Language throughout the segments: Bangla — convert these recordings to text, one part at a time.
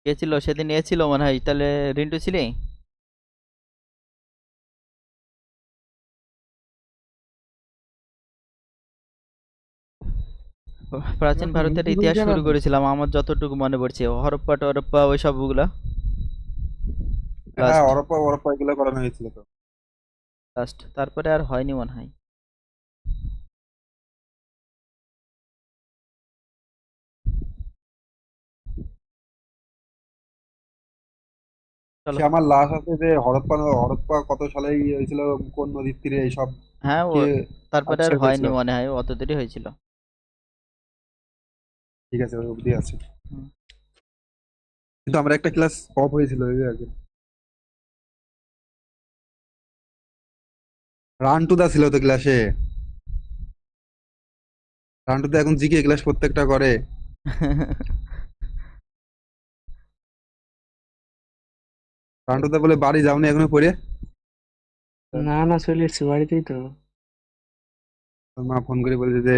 কে ছিল সেদিন? এ ছিল মনে হয়, তাহলে রিন্টু ছিলি? প্রাচীন ভারতের রিন্টু ইতিহাস বলতে শুরু পারবো। করেছিলাম আমার যতটুকু মনে পড়ছে, হরপ্পা টরপ্পা ওই সবগুলা হ্যাঁ, লাস্ট। ওরপ্পা ওরপ্পা এগুলো করানো হয়েছিল তো। লাস্ট তারপরে আর হয়নি মনে হয়। সে চলো। আমার লাশ আছে যে হরপ্পা হরপ্পা কত সালে ইয়ে হয়েছিল, কোন নদীর তীরে, এইসব হ্যাঁ ও, কি তারপরে আর আবিষ্কার হয়নি করেছিল। মনে হয়, অত দেরি হয়েছিল। ঠিক আছে, ওই অবধি আছে। হুম। কিন্তু আমার একটা ক্লাস অফ হয়েছিল ওই আগে। রান্টু দা ছিল তো ক্লাসে। রান্টু দা এখন জিকে ক্লাস প্রত্যেকটা করে। রান্টু দা বলে বাড়ি যাওনি এখনো পড়ে। না না, চলে এসছি বাড়িতেই তো। ওর মা ফোন করে বলছে যে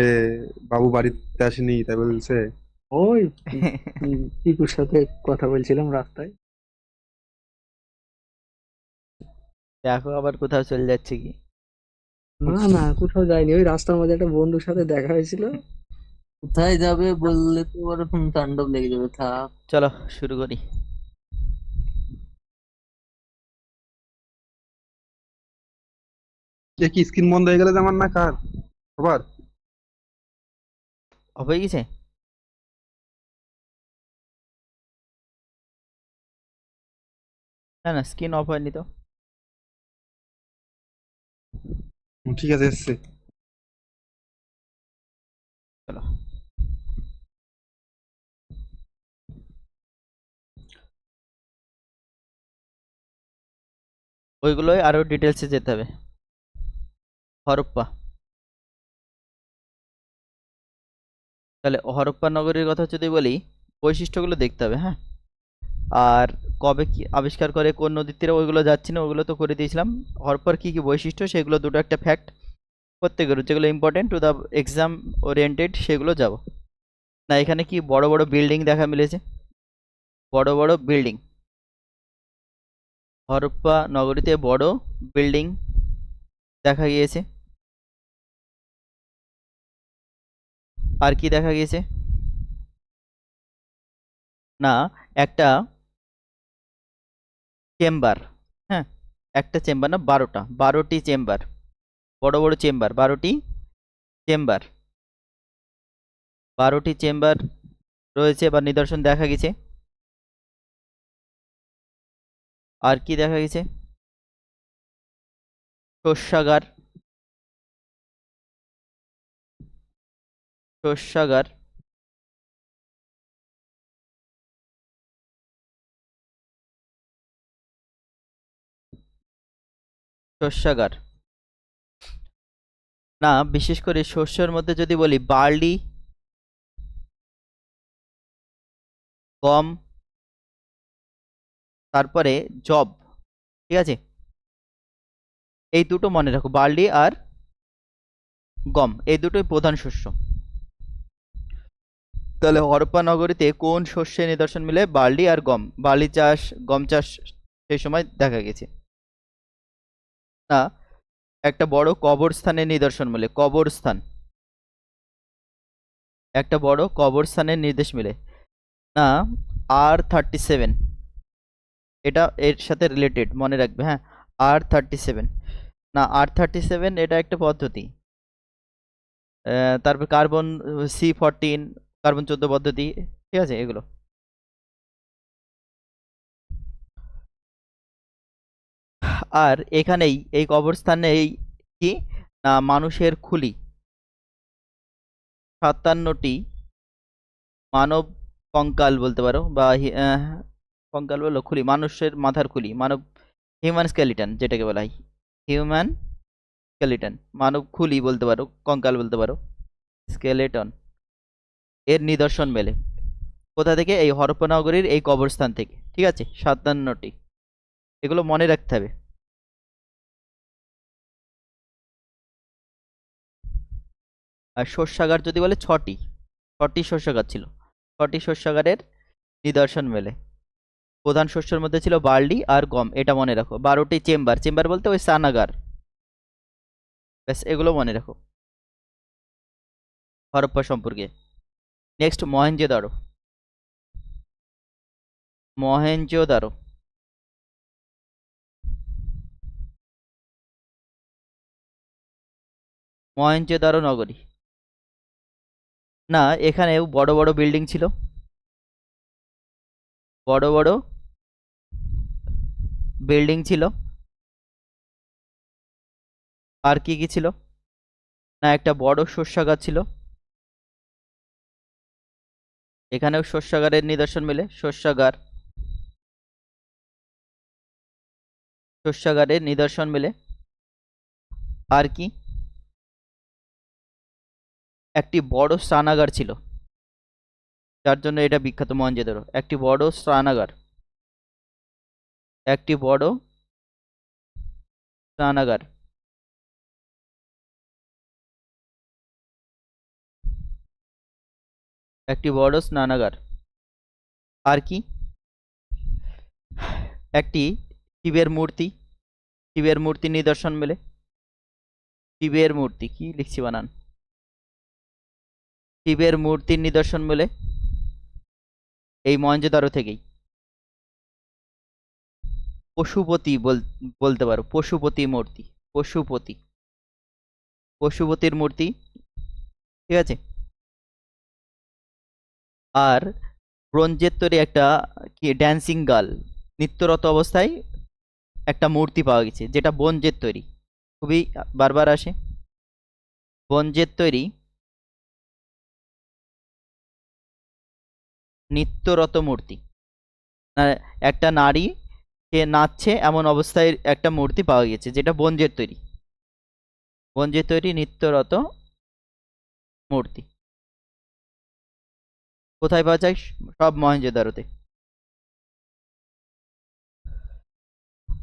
বাবু বাড়িতে আসেনি, তাই বলছে। ওই পিকুর সাথে কথা বলছিলাম রাস্তায়। দেখো আবার কোথাও চলে যাচ্ছে কি। না না, কোথাও যাইনি, ওই রাস্তার মধ্যে একটা বন্ধুর সাথে দেখা হয়েছিল। কোথায় যাবে বললে তো ওরকম তাণ্ডব লেগে যাবে, থাক। চলো শুরু করি। এ কি স্ক্রিন বন্ধ হয়ে গেলে আমার না কার আবার? হয়ে গেছে। না না, স্ক্রিন অফ হয়নি তো। ঠিক আছে, এসছে। চলো। ওইগুলোই আরো ডিটেলসে যেতে হবে। হরপ্পা, তাহলে হরপ্পা নগরীর কথা যদি বলি, বৈশিষ্ট্যগুলো দেখতে হবে, হ্যাঁ। আর কবে কি আবিষ্কার করে, কোন নদীর তীরে, ওইগুলো যাচ্ছি না, ওগুলো তো করে দিয়েছিলাম। হরপ্পার কি কি বৈশিষ্ট্য সেগুলো দুটো একটা ফ্যাক্ট প্রত্যেকের, যেগুলো important to the exam oriented সেগুলো যাব না। এখানে কি বড় বড় বিল্ডিং দেখা মিলেছে, বড় বড় বিল্ডিং। হরপ্পা নগরীতে বড় বিল্ডিং দেখা গিয়েছে। আর কি দেখা গিয়েছে? না, একটা চেম্বার, হ্যাঁ, একটা চেম্বার না, 12টি চেম্বার, বড় বড় চেম্বার, 12টি চেম্বার, 12টি চেম্বার রয়েছে বা নিদর্শন দেখা গেছে। আর কি দেখা গেছে? শস্যাগার, শস্যাগার, শস্যাগার। না, বিশেষ করে শস্যের মধ্যে যদি বলি, বার্লি, গম, তারপরে জব, ঠিক আছে। এই দুটো মনে রাখো, বার্লি আর গম, এই দুটোই প্রধান শস্য। তাহলে হরপ্পা নগরীতে কোন শস্যের নিদর্শন মিলে? বার্লি আর গম। বার্লি চাষ, গম চাষ সেই সময় দেখা গেছে। না, একটা বড় কবরস্থানের নিদর্শন মিলে, কবরস্থান, একটা বড় কবরস্থানের নির্দেশ মিলে। না, R37, এটা এর সাথে রিলেটেড, মনে রাখবে, হ্যাঁ। R37, না, R37 এটা একটা পদ্ধতি। তারপর কার্বন C14, কার্বন 14 পদ্ধতি, ঠিক আছে এগুলো। আর এখানেই এই কবরস্থানেই কি না, মানুষের খুলি, 57টি মানব কঙ্কাল বলতে পারো, বা কঙ্কাল বলো, খুলি, মানুষের মাথার খুলি, মানব, হিউম্যান স্কেলিটন যেটাকে বলা হয়, হিউম্যান স্কেলিটন, মানব খুলি বলতে পারো, কঙ্কাল বলতে পারো, স্কেলেটন, এর নিদর্শন মেলে। কোথা থেকে? এই হরপ্পা নগরীর এই কবরস্থান থেকে, ঠিক আছে, 57টি। এগুলো মনে রাখতে হবে। আর শস্যাগার যদি বলে, ছটি শস্যাগার ছিল, 6টি শস্যাগারের নিদর্শন মেলে। প্রধান শস্যের মধ্যে ছিল বার্লি আর গম, এটা মনে রাখো। 12টি চেম্বার, চেম্বার বলতে ওই স্নানাগার, ব্যাস এগুলো মনে রাখো হরপ্পা সম্পর্কে। নেক্সট মহেঞ্জোদারো। মহেঞ্জোদারো মহেঞ্জোদারো নগরী। না, এখানেও বড় বড় বিল্ডিং ছিল, বড় বড় বিল্ডিং ছিল। আর কি কি ছিল? না, একটা বড় শস্যাগার ছিল, এখানেও শস্যাগারের নিদর্শন মেলে। শস্যাগার, শস্যাগারের নিদর্শন মেলে। আর কি? একটি বড় স্নানাগার ছিল, যার জন্য এটা বিখ্যাত মহেঞ্জোদারো। একটি বড় স্নানাগার, একটি বড় স্নানাগার। একটি বড় স্নানাগার। আর কি? একটি শিবের মূর্তি, শিবের মূর্তির নিদর্শন মেলে। শিবের মূর্তি, কি লিখছি বানান, শিবের মূর্তির নিদর্শন মেলে এই মহেঞ্জোদারো থেকেই। পশুপতি বলতে পারো, পশুপতি মূর্তি, পশুপতি, পশুপতির মূর্তি, ঠিক আছে। আর ব্রোঞ্জের তৈরি একটা কি ড্যান্সিং গার্ল, নৃত্যরত অবস্থায় একটা মূর্তি পাওয়া গেছে, যেটা ব্রোঞ্জের তৈরি, খুবই বারবার আসে। ব্রোঞ্জের তৈরি নৃত্যরত মূর্তি, একটা নারী সে নাচছে এমন অবস্থায় একটা মূর্তি পাওয়া গেছে, যেটা ব্রোঞ্জের তৈরি, ব্রোঞ্জের তৈরি নৃত্যরত মূর্তি। কোথায় পাওয়া যায়? সব মহেঞ্জোদারোতে।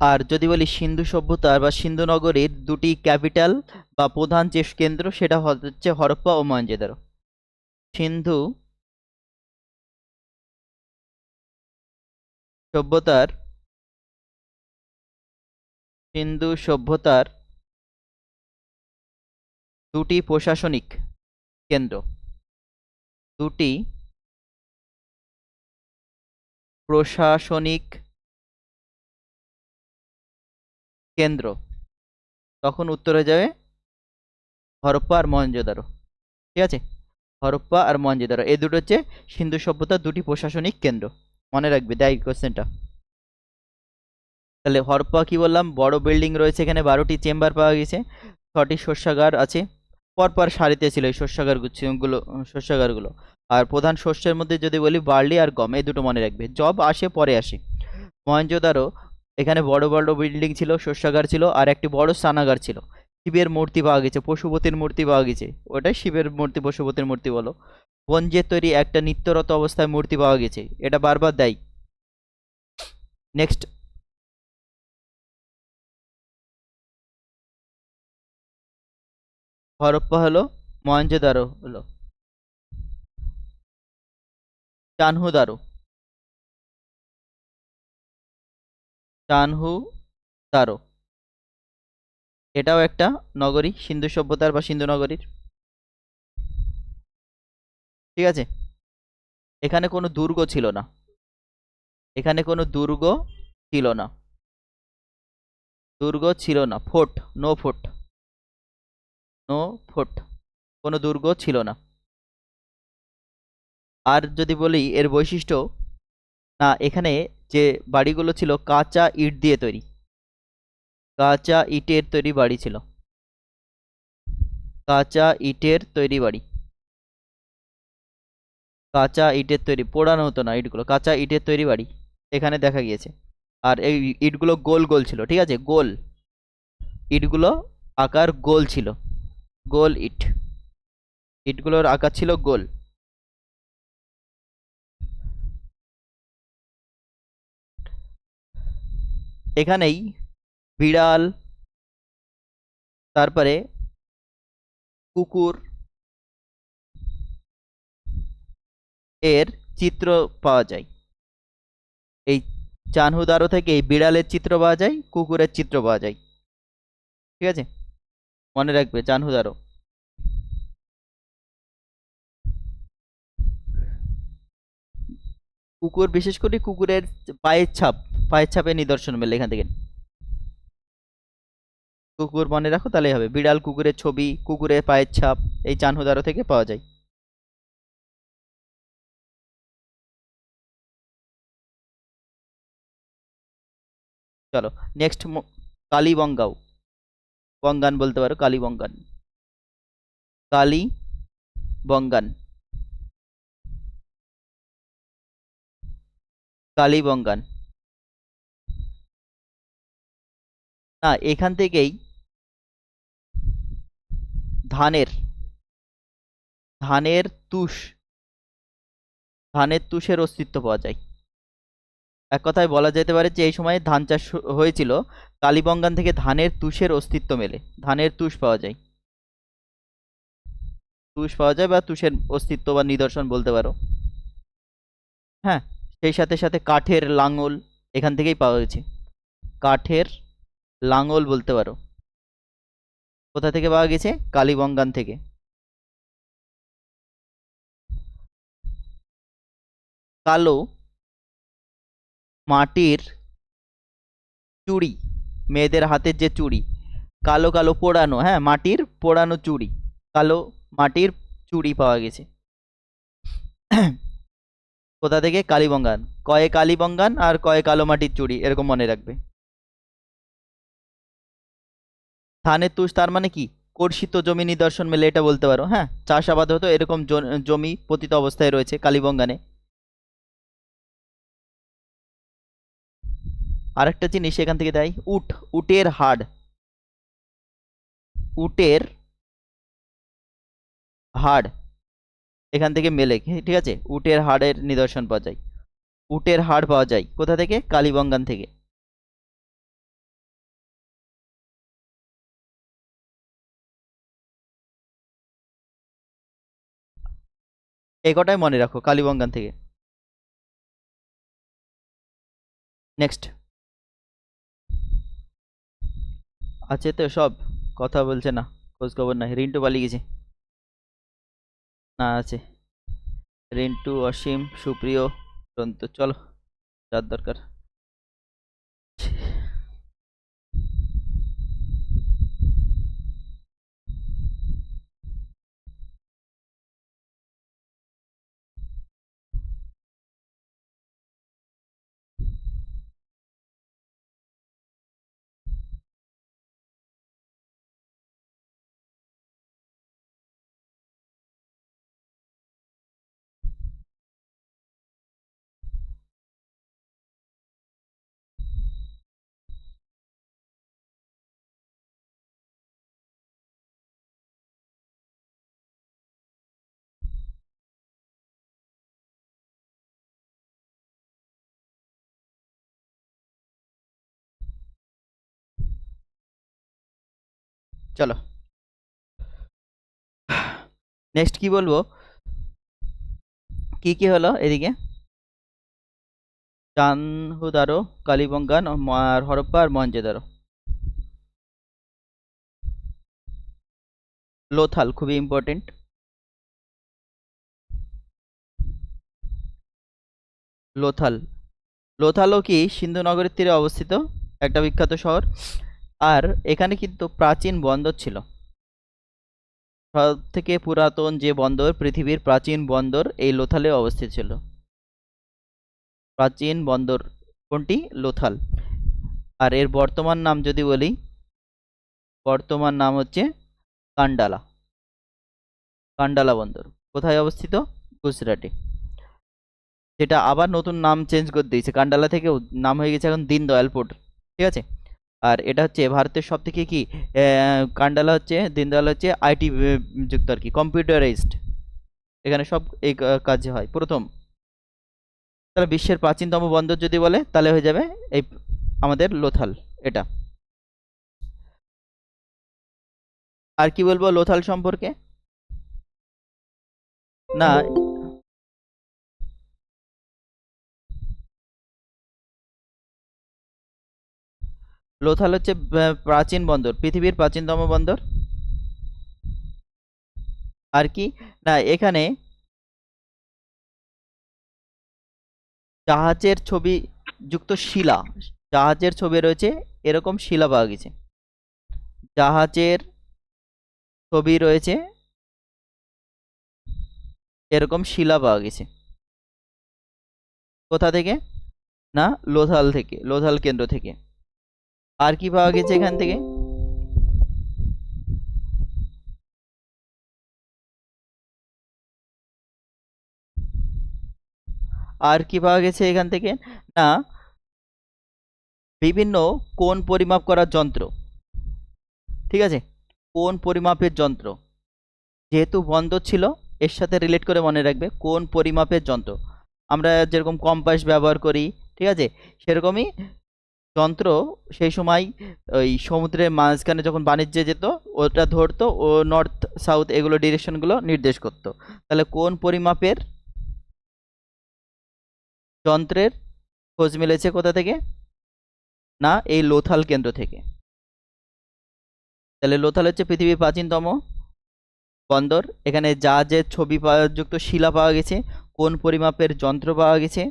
আর যদি বলি সিন্ধু সভ্যতার বা সিন্ধু নগরীর দুটি ক্যাপিটাল বা প্রধান যে কেন্দ্র, সেটা হচ্ছে হরপ্পা ও মহেঞ্জোদারো। সিন্ধু সভ্যতার, সিন্ধু সভ্যতার দুটি প্রশাসনিক কেন্দ্র, দুটি প্রশাসনিক কেন্দ্র, তখন উত্তর হয়ে যাবে হরপ্পা আর মহেঞ্জোদারো, ঠিক আছে। হরপ্পা আর মহেঞ্জোদারো এই দুটো হচ্ছে সিন্ধু সভ্যতার দুটি প্রশাসনিক কেন্দ্র, মনে রাখবে দেয় কোশ্চেনটা। তাহলে হরপ্পা কি বললাম, বড় বিল্ডিং রয়েছে, এখানে 12টি চেম্বার পাওয়া গেছে, 6টি শস্যাগার আছে, পরপর সারিতে ছিল এই শস্যাগারগুলো। আর প্রধান শস্যের মধ্যে যদি বলি বার্লি আর গম, এই দুটো মনে রাখবে, জব আসে পরে আসে। মহেঞ্জোদারো, এখানে বড় বড় বিল্ডিং ছিল, শস্যাগার ছিল, আর একটি বড় স্নানাগার ছিল। শিবের মূর্তি পাওয়া গেছে, পশুপতির মূর্তি পাওয়া গেছে, ওটাই শিবের মূর্তি পশুপতির মূর্তি বলো। ব্রোঞ্জের তৈরি একটা নিত্যরত অবস্থায় মূর্তি পাওয়া গেছে, এটা বারবার দেয়। নেক্সট, হরপ্পা হলো, মহেঞ্জোদারো হলো। চানহুদারো, চানহুদারো এটাও একটা নগরী, সিন্ধু সভ্যতার বা সিন্ধু নগরীর, ঠিক আছে। এখানে কোনো দুর্গ ছিল না, এখানে কোনো দুর্গ ছিল না, দুর্গ ছিল না, fort, no fort, no fort, কোনো দুর্গ ছিল না। আর যদি বলি এর বৈশিষ্ট্য, না এখানে যে বাড়িগুলো ছিল কাঁচা ইট দিয়ে তৈরি, কাঁচা ইটের তৈরি বাড়ি ছিল, কাঁচা ইটের তৈরি বাড়ি, কাঁচা ইটের তৈরি, পোড়ানো হতো না ইটগুলো, কাঁচা ইটের তৈরি বাড়ি এখানে দেখা গিয়েছে। আর এই ইটগুলো গোল গোল ছিল, ঠিক আছে, গোল ইটগুলো, আকার গোল ছিল, গোল ইট, ইটগুলোর আকার ছিল গোল। এখানেই বিড়াল, তারপরে কুকুর এর চিত্র পাওয়া যায়, এই চানহুদারো থেকে বিড়ালের চিত্র পাওয়া যায়, কুকুরের চিত্র পাওয়া যায়। ঠিক আছে, মনে রাখবে চানহুদারো। কুকুর, বিশেষ করে কুকুরের পায়ের ছাপ, পায়ের ছাপের নিদর্শন মেলে এখান থেকে। কুকুর মনে রাখো তাহলেই হবে। বিড়াল, কুকুরের ছবি, কুকুরের পায়ের ছাপ এই চানহুদারো থেকে পাওয়া যায়। চলো নেক্সট, কালীবঙ্গাও, বঙ্গান বলতে পারো, কালীবঙ্গান। কালী বঙ্গান, কালীবঙ্গান। না, এখান থেকেই ধানের, ধানের তুষ, ধানের তুষের অস্তিত্ব পাওয়া যায়। এক কথায় বলা যেতে পারে যে এই সময় ধান চাষ হয়েছিল, কালীবঙ্গান থেকে ধানের তুষের অস্তিত্ব মেলে, ধানের তুষ পাওয়া যায়। তুষ পাওয়া যায় বা তুষের অস্তিত্ব বা নিদর্শন বলতে পারো। হ্যাঁ, সেই সাথে সাথে কাঠের লাঙল এখান থেকেই পাওয়া গেছে। কাঠের লাঙল বলতে পারো, কোথা থেকে পাওয়া গেছে? কালীবঙ্গান থেকে। কালো মাটির চুড়ি, মেয়েদের হাতের যে চুড়ি, কালো কালো পোড়ানো, হ্যাঁ মাটির পোড়ানো চুড়ি, কালো মাটির চুড়ি পাওয়া গেছে। কোথা থেকে? কালীবঙ্গান। কয়ে কালীবঙ্গান আর কয়ে কালো মাটির চুড়ি, এরকম মনে রাখবে। ধানের তুষ তার মানে কি? কর্ষিত জমি নিদর্শন মেলে, এটা বলতে পারো। হ্যাঁ, চাষাবাদ হতো, এরকম জমি পতিত অবস্থায় রয়েছে কালীবঙ্গানে। আরেকটা জিনিস এখান থেকে দেয়, উট, উটের হাড়, উটের হাড় এখান থেকে মেলে। ঠিক আছে, উটের হাড়ের নিদর্শন পাওয়া যায়। উটের হাড় পাওয়া যায় কোথা থেকে? কালীবঙ্গান থেকে। এই কটাই মনে রাখো কালীবঙ্গান থেকে। নেক্সট, আছে তো সব, কথা বলছে না, খোঁজ খবর নাই। রিন্টু পালিয়ে গেছে, না আছে। রিন্টু, অসীম, সুপ্রিয়, সন্তু, চলো যার দরকার। চলো নেক্সট কি বলবো, কি কি হলো এদিকে? চানহুদারো, কালীবঙ্গান, আর হরপ্পা আর মহেঞ্জোদারো। লোথাল খুবই ইম্পর্টেন্ট। লোথাল, লোথালও কি সিন্ধু নগরের তীরে অবস্থিত একটা বিখ্যাত শহর। আর এখানে কিন্তু প্রাচীন বন্দর ছিল, সব থেকে পুরাতন যে বন্দর, পৃথিবীর প্রাচীন বন্দর এই লোথালে অবস্থিত ছিল। প্রাচীন বন্দর কোনটি? লোথাল। আর এর বর্তমান নাম যদি বলি, বর্তমান নাম হচ্ছে কান্ডালা। কান্ডালা বন্দর কোথায় অবস্থিত? গুজরাটে। যেটা আবার নতুন নাম চেঞ্জ করে দিয়েছে, কান্ডালা থেকে নাম হয়ে গেছে এখন দীনদয়াল পোর্ট। ঠিক আছে, আর এটা হচ্ছে ভারতের সব থেকে কি, কান্ডালা হচ্ছে, দীনদয়াল হচ্ছে আইটি যুক্ত আর কি, কম্পিউটারাইজড। এখানে সব এই কাজে হয় প্রথম। তাহলে বিশ্বের প্রাচীনতম বন্দর যদি বলে তাহলে হয়ে যাবে এই আমাদের লোথাল এটা। আর কি বলবো লোথাল সম্পর্কে? না, লোথাল হচ্ছে প্রাচীন বন্দর, পৃথিবীর প্রাচীনতম বন্দর। আর কি না, এখানে জাহাজের ছবি যুক্ত শিলা, জাহাজের ছবি রয়েছে এরকম শিলা পাওয়া গেছে, জাহাজের ছবি রয়েছে এরকম শিলা পাওয়া গেছে। কোথা থেকে? না, লোথাল থেকে, লোথাল কেন্দ্র থেকে। আর কি পাওয়া গেছে এখান থেকে? আর কি পাওয়া গেছে এখান থেকে? না, বিভিন্ন কোণ পরিমাপ করার যন্ত্র। ঠিক আছে, কোণ পরিমাপের যন্ত্র, যেহেতু বন্দর ছিল এর সাথে রিলেট করে মনে রাখবে, কোণ পরিমাপের যন্ত্র। আমরা যেরকম কম্পাস ব্যবহার করি, ঠিক আছে, সেরকমই যন্ত্র সেই সময় ওই সমুদ্রের মাঝখানে যখন বাণিজ্যে যেত ওটা ধরতো ও নর্থ সাউথ এগুলো ডিরেকশনগুলো নির্দেশ করতো। তাহলে কোণ পরিমাপের যন্ত্রের খোঁজ মিলেছে কোথা থেকে? না, এই লোথাল কেন্দ্র থেকে। তাহলে লোথাল হচ্ছে পৃথিবীর প্রাচীনতম বন্দর। এখানে জাহাজের ছবি যুক্ত শিলা পাওয়া গেছে, কোণ পরিমাপের যন্ত্র পাওয়া গেছে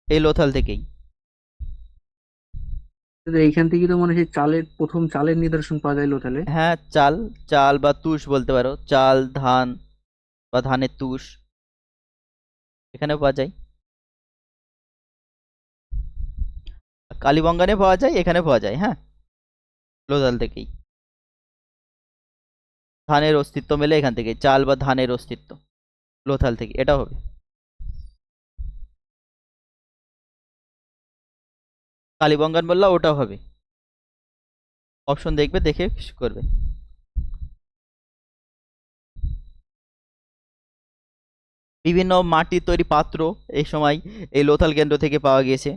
এই লোথাল থেকেই। তো এইখান থেকে তো মনে হয় চালের প্রথম চালের নিদর্শন পাওয়া যায় লোথালে। হ্যাঁ, চাল, চাল বা তুষ বলতে পারো, চাল, ধান বা ধানের তুষ এখানেও পাওয়া যায়। কালীবঙ্গানে পাওয়া যায়, এখানে পাওয়া যায়। হ্যাঁ, লোথাল থেকেই ধানের অস্তিত্ব মেলে, এখান থেকে চাল বা ধানের অস্তিত্ব লোথাল থেকে, এটা হবে। কালীবঙ্গান বললা ওটাও হবে, অপশন দেখবে, দেখে করবে। বিভিন্ন মাটির তৈরি পাত্র এই সময় এই লোথাল কেন্দ্র থেকে পাওয়া গিয়েছে।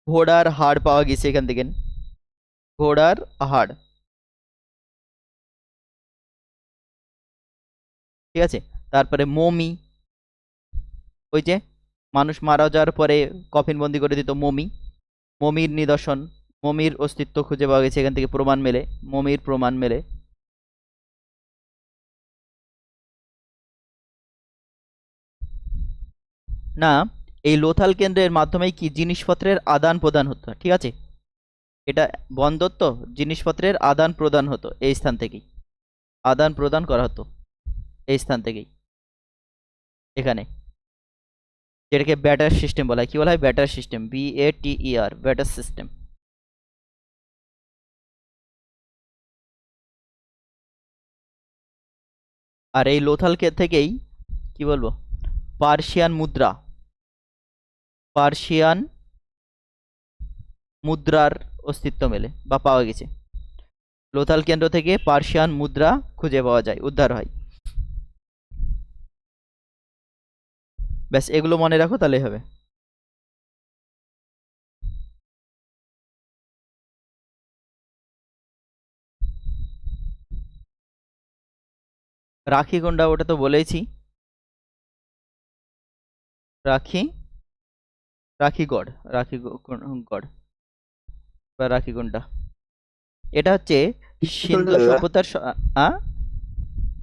ঘোড়ার হাড় পাওয়া গেছে এখান থেকে, ঘোড়ার হাড়। ঠিক আছে, তারপরে মমি, ওই যে মানুষ মারা যাওয়ার পরে কফিন বন্দি করে দিত, মমি, মমির নিদর্শন, মমির অস্তিত্ব খুঁজে পাওয়া গেছে এখান থেকে, প্রমাণ মেলে, মমির প্রমাণ মেলে। না, এই লোথাল কেন্দ্রের মাধ্যমেই কি জিনিসপত্রের আদান প্রদান হতো। ঠিক আছে, এটা বন্দর তো, জিনিসপত্রের আদান প্রদান হতো এই স্থান থেকেই, আদান প্রদান করা হতো এই স্থান থেকেই। এখানে যেটাকে ব্যাটার সিস্টেম বলা হয়, কি বলা হয়? Barter system, BATER, barter system. আর এই লোথালকে থেকেই কি বলবো, পার্সিয়ান মুদ্রা, পার্সিয়ান মুদ্রার অস্তিত্ব মেলে বা পাওয়া গেছে। লোথাল কেন্দ্র থেকে পার্সিয়ান মুদ্রা খুঁজে পাওয়া যায়, উদ্ধার হয়। ব্যাস, এগুলো মনে রাখো তাহলে হবে। রাখিগোন্ডা ওটা তো বলেইছি, রাখি, রাখিগড়, রাখিগড় বা রাখিগোন্ডা। এটা হচ্ছে সিন্ধু চলছে দাদা? সভ্যতার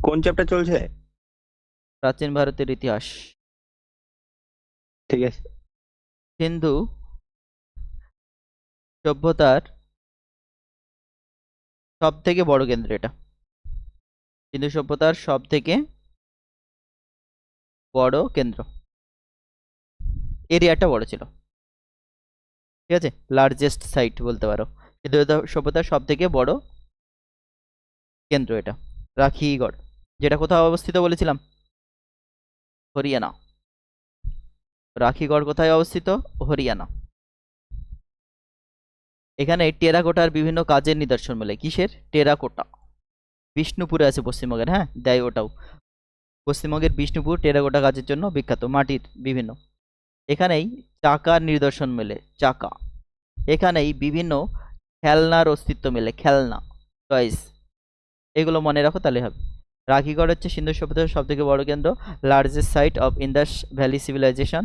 কোন চ্যাপ্টার চলছে? প্রাচীন ভারতের ইতিহাস। ঠিক আছে। সিন্ধু সভ্যতার সব থেকে বড় কেন্দ্র এটা, সিন্ধু সভ্যতার সব থেকে বড় কেন্দ্র, এরিয়াটা বড় ছিল। ঠিক আছে, লার্জেস্ট সাইট বলতে পারো, সিন্ধু সভ্যতার সব থেকে বড় কেন্দ্র এটা, রাখিগড়। যেটা কোথাও অবস্থিত বলেছিলাম? হরিয়ানা। রাখিগড় কোথায় অবস্থিত? হরিয়ানা। এখানে টেরাকোটার বিভিন্ন কাজের নিদর্শন মেলে। কিসের? টেরাকোটা। বিষ্ণুপুরে আছে পশ্চিমবঙ্গের, হ্যাঁ দেয় ওটাও। পশ্চিমবঙ্গের বিষ্ণুপুর টেরাকোটা কাজের জন্য বিখ্যাত, মাটির বিভিন্ন। এখানেই চাকার নিদর্শন মেলে, চাকা। এখানেই বিভিন্ন খেলনার অস্তিত্ব মেলে, খেলনা, টয়েস। এগুলো মনে রাখো তাহলে হবে। রাখিগড় হচ্ছে সিন্ধু সভ্যতার সব থেকে বড় কেন্দ্র, largest site of Indus valley civilisation.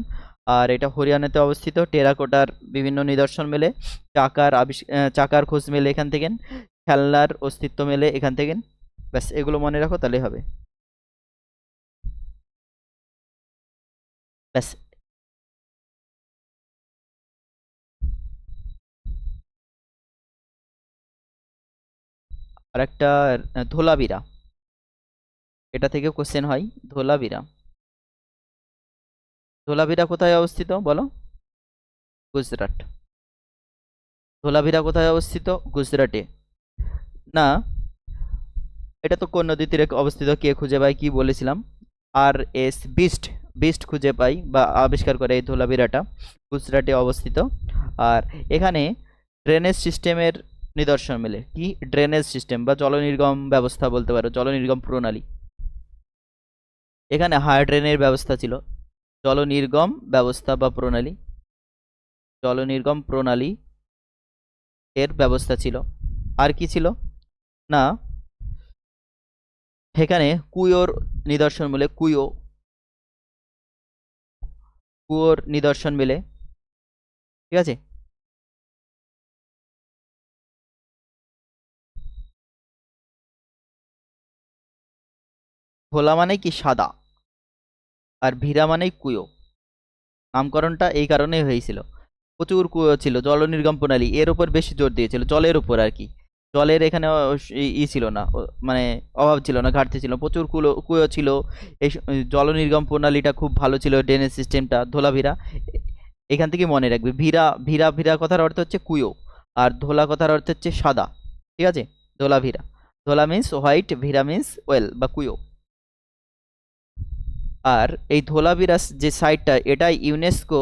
আর এটা হরিয়ানাতে অবস্থিত। টেরাকোটার বিভিন্ন নিদর্শন মেলে, চাকার খোঁজ মেলে এখান থেকে, খেলনার অস্তিত্ব মেলে এখান থেকে। ব্যাস এগুলো মনে রাখো তাহলেই হবে। ব্যাস। আর একটা ধোলাবিরা, এটা থেকে কোশ্চেন হয়। ধোলাবিরা, ধোলাবিরা কোথায় অবস্থিত বলো? গুজরাট। ধোলাভিরা কোথায় অবস্থিত? গুজরাটে। না, এটা তো কোন নদীর তীরে অবস্থিত, কে খুঁজে পায় কি বলেছিলাম? আর এস বিস্ট, বিস্ট খুঁজে পাই বা আবিষ্কার করে এই ধোলাভিরাটা, গুজরাটে অবস্থিত। আর এখানে ড্রেনেজ সিস্টেমের নিদর্শন মেলে। কি ড্রেনেজ সিস্টেম বা জলনির্গম ব্যবস্থা বলতে পারো, জলনির্গম প্রণালী। এখানে হাইড্রেনের ব্যবস্থা ছিল, জলনির্গম ব্যবস্থা বা প্রণালী, জলনির্গম প্রণালী এর ব্যবস্থা ছিল। আর কি ছিল না, সেখানে কুয়োর নিদর্শন মেলে, কুয়োর নিদর্শন মেলে। ঠিক আছে। ভোলা মানে কি সাদা, আর ভিরা মানেই কুয়ো। নামকরণটা এই কারণেই হয়েছিল, প্রচুর কুয়ো ছিল, জল নির্গম প্রণালী এর উপর বেশি জোর দিয়েছিল, জলের উপর আর কি। জলের এখানে ছিল না, মানে অভাব ছিল না, ঘাটতি ছিল, প্রচুর কুয়ো ছিল। এই জল নির্গম প্রণালীটা খুব ভালো ছিল, ড্রেনেজ সিস্টেমটা। ধোলাভিরা এখান থেকে মনে রাখবে। ভিরা ভিরা ভিরা কথার অর্থ হচ্ছে কুয়ো, আর ধোলা কথার অর্থ হচ্ছে সাদা। ঠিক আছে। ধোলাভিরা, ধোলা মিন্স হোয়াইট, ভিরা মিন্স ওয়েল বা কুয়ো। আর এই ধোলাভিরা যে সাইটটা, এটা ইউনেস্কো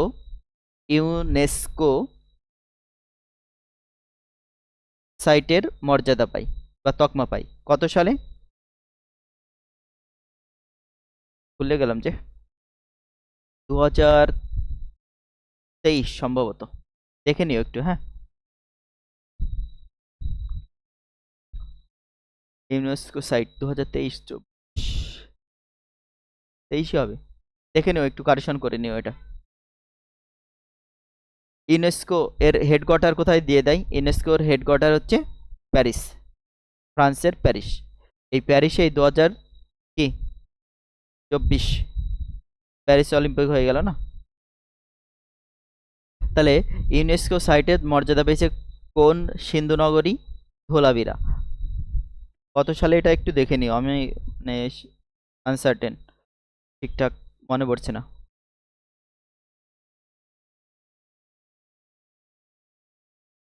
ইউনেস্কো সাইটের মর্যাদা পায় বা তকমা পায়। কত সালে? ভুলে গেলাম যে, 2023 সম্ভবত। দেখে নিও একটু, হ্যাঁ। ইউনেস্কো সাইট 2023, 23 হবে। দেখে নিও একটু, কারেকশন করে নিও এটা। ইউনেস্কো এর হেডকোয়ার্টার কোথায় দিয়ে দেয়? ইউনেস্কোর হেডকোয়ার্টার হচ্ছে প্যারিস, ফ্রান্সের প্যারিস। এই প্যারিসে 2024 প্যারিস অলিম্পিক হয়ে গেল না। তাহলে ইউনেস্কো সাইটের মর্যাদা পেয়েছে কোন সিন্ধু নগরী? ধোলাভিরা। কত সালে এটা একটু দেখে নিও, আমি মানে আনসার্টেন, ঠিকঠাক মনে পড়ছে না।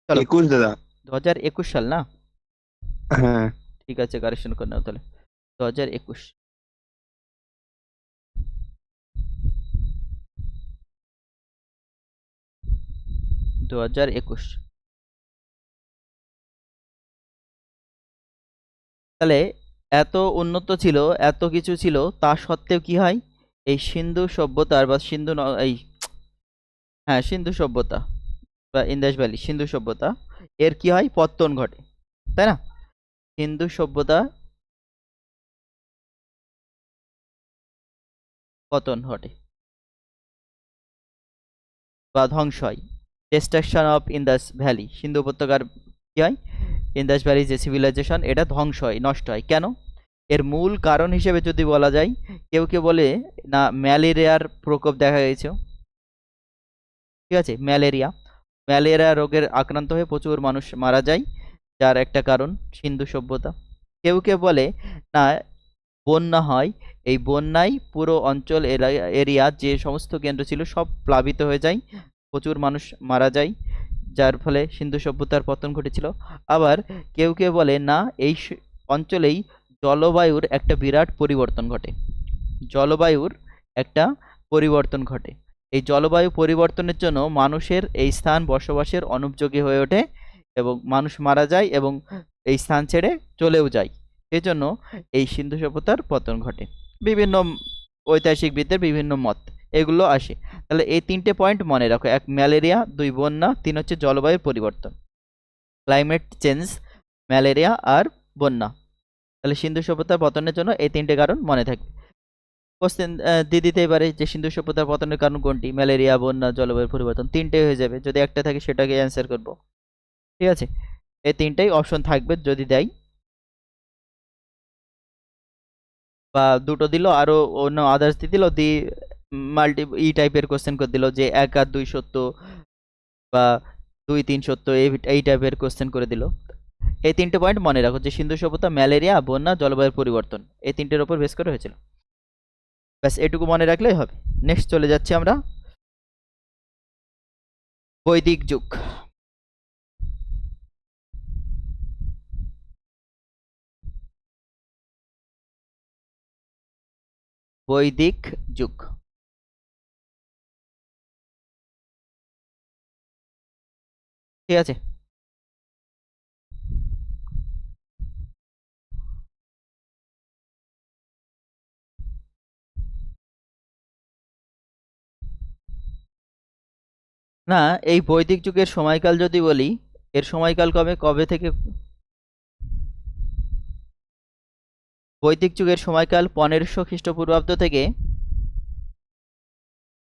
চলো 21 দাদা। 2021 সাল না? হ্যাঁ। ঠিক আছে, কারেকশন করে নাও তাহলে। 2021। 2021। তাহলে এত উন্নত ছিল, এত কিছু ছিল, তা সত্ত্বেও কি হয়? এই সিন্ধু সভ্যতার বা এই হ্যাঁ সিন্ধু সভ্যতা বা ইন্দাস ভ্যালি সিন্ধু সভ্যতা, এর কি হয়? পতন ঘটে, তাই না? সিন্ধু সভ্যতা পতন ঘটে বা ধ্বংস হয়। ডিস্ট্রাকশন অফ ইন্দাস ভ্যালি, সিন্ধু উপত্যকার কি হয়? ইন্দাস ভ্যালি যে সিভিলাইজেশন, এটা ধ্বংস হয়, নষ্ট হয়। কেন? এর মূল কারণ হিসেবে যদি বলা যায়, কেউ কেউ বলে না ম্যালেরিয়ার প্রকোপ দেখা গেছে। ঠিক আছে, ম্যালেরিয়া রোগের আক্রান্ত হয়ে প্রচুর মানুষ মারা যায়, যার একটা কারণ সিন্ধু সভ্যতা। কেউ কেউ বলে না বন্যা হয়, এই বন্যায় পুরো অঞ্চল এরিয়া যে সমস্ত কেন্দ্র ছিল সব প্লাবিত হয়ে যায়, প্রচুর মানুষ মারা যায়, যার ফলে সিন্ধু সভ্যতার পতন ঘটেছিল। আবার কেউ কেউ বলে না এই অঞ্চলেই জলবায়ুর একটা বিরাট পরিবর্তন ঘটে, জলবায়ুর একটা পরিবর্তন ঘটে। এই জলবায়ু পরিবর্তনের জন্য মানুষের এই স্থান বসবাসের অনুপযোগী হয়ে ওঠে এবং মানুষ মারা যায় এবং এই স্থান ছেড়ে চলেও যায়। এজন্য এই সিন্ধু সভ্যতার পতন ঘটে। বিভিন্ন ঐতিহাসিকবিদদের বিভিন্ন মত এগুলো আসে। তাহলে এই তিনটে পয়েন্ট মনে রাখো: এক ম্যালেরিয়া, দুই বন্যা, তিন হচ্ছে জলবায়ু পরিবর্তন, ক্লাইমেট চেঞ্জ, ম্যালেরিয়া আর বন্যা। তাহলে সিন্ধু সভ্যতার পতনের জন্য এই তিনটে কারণ মনে থাকবে। কোশ্চেন দিয়ে দিতেই পারে যে সিন্ধু সভ্যতার পতনের কারণ কোনটি, ম্যালেরিয়া, বন্যা, জলবায়ু পরিবর্তন। তিনটেই হয়ে যাবে, যদি একটা থাকে সেটাকে অ্যান্সার করব। ঠিক আছে, এই তিনটাই অপশন থাকবে যদি দেয়, বা দুটো দিল আরো অন্য আদার্স দিয়ে দিল, দি মাল্টি ই টাইপের কোশ্চেন করে দিল যে 1 আর 2 সত্য বা 2 3 সত্য, এই টাইপের কোশ্চেন করে দিল। এই তিনটে পয়েন্ট মনে রাখো যে সিন্ধু সভ্যতা, ম্যালেরিয়া, বন্যা, জলবায়ুর পরিবর্তন, এই তিনটের উপর বেস করে হয়েছিল। ব্যাস এটুকু মনে রাখলেই হবে। নেক্সট চলে যাচ্ছি আমরা বৈদিক যুগ। বৈদিক যুগ, ঠিক আছে। না, এই বৈদিক যুগের সময়কাল যদি বলি, এর সময়কাল কবে কবে থেকে, বৈদিক যুগের সময়কাল 1500 খ্রিস্টপূর্বাব্দ থেকে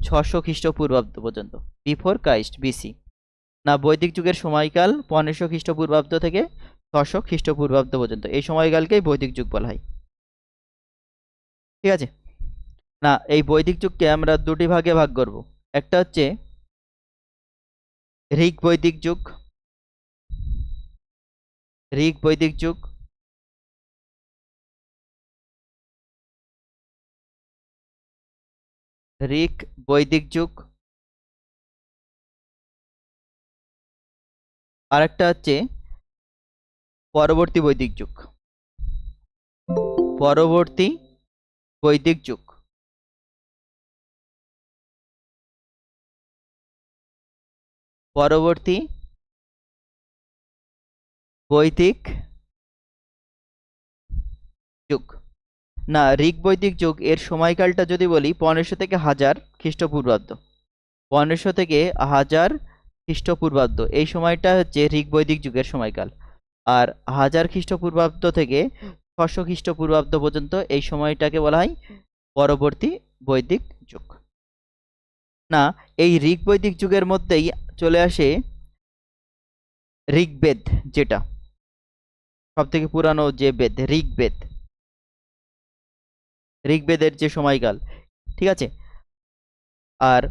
600 খ্রিস্টপূর্বাব্দ পর্যন্ত, বিফোর ক্রাইস্ট, বিসি। না, বৈদিক যুগের সময়কাল 1500 খ্রিস্টপূর্বাব্দ থেকে 600 খ্রিস্টপূর্বাব্দ পর্যন্ত, এই সময়কালকেই বৈদিক যুগ বলা হয়। ঠিক আছে। না, এই বৈদিক যুগকে আমরা দুটি ভাগে ভাগ করব। একটা হচ্ছে ঋগ বৈদিক যুগ, ঋগ বৈদিক যুগ, ঋগ বৈদিক যুগ, আর একটা হচ্ছে পরবর্তী বৈদিক যুগ, পরবর্তী বৈদিক যুগ, পরবর্তী বৈদিক যুগ। না, ঋগ বৈদিক যুগ এর সময়কালটা যদি বলি 1500 থেকে 1000 খ্রিস্টপূর্বাব্দ, 1500 থেকে 1000 খ্রিস্টপূর্বাব্দ, এই সময়টা হচ্ছে ঋগ বৈদিক যুগের সময়কাল। আর 1000 খ্রিস্টপূর্বাব্দ থেকে 600 খ্রিস্টপূর্বাব্দ পর্যন্ত এই সময়টাকে বলা হয় পরবর্তী বৈদিক যুগ। না, এই ঋগ বৈদিক যুগের মধ্যেই চলে আসে ঋগ্বেদ, যেটা সব থেকে পুরানো যে বেদ, ঋগ্বেদ, ঋগ্বেদের যে সময়কাল। ঠিক আছে। আর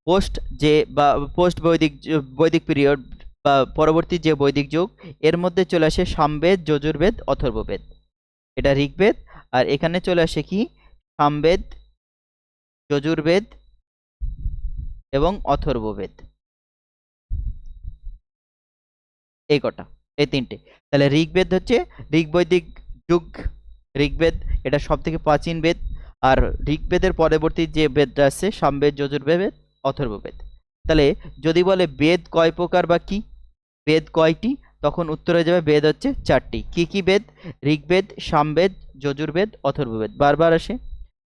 পোস্ট যে বা পোস্ট বৈদিক বৈদিক পিরিয়ড বা পরবর্তী যে বৈদিক যুগ, এর মধ্যে চলে আসে সামবেদ, যজুর্বেদ, অথর্ববেদ। এটা ঋগ্বেদ। আর এখানে চলে আসে কি সামবেদ, যজুর্বেদ এবং অথর্ববেদ, এই কটা, এই তিনটে। তাহলে ঋগ্বেদ হচ্ছে ঋগ বৈদিক যুগ, ঋগ্বেদ এটা সব থেকে প্রাচীন বেদ। আর ঋগ্বেদের পরবর্তী যে বেদটা আছে সামবেদ, যজুর্বেদ, অথর্ববেদ। তাহলে যদি বলে বেদ কয় প্রকার বা কি, বেদ কয়টি, তখন উত্তর হয়ে যাবে বেদ হচ্ছে 4টি। কি কি বেদ? ঋগ্বেদ, সামবেদ, যজুর্বেদ, অথর্ববেদ, বারবার আসে।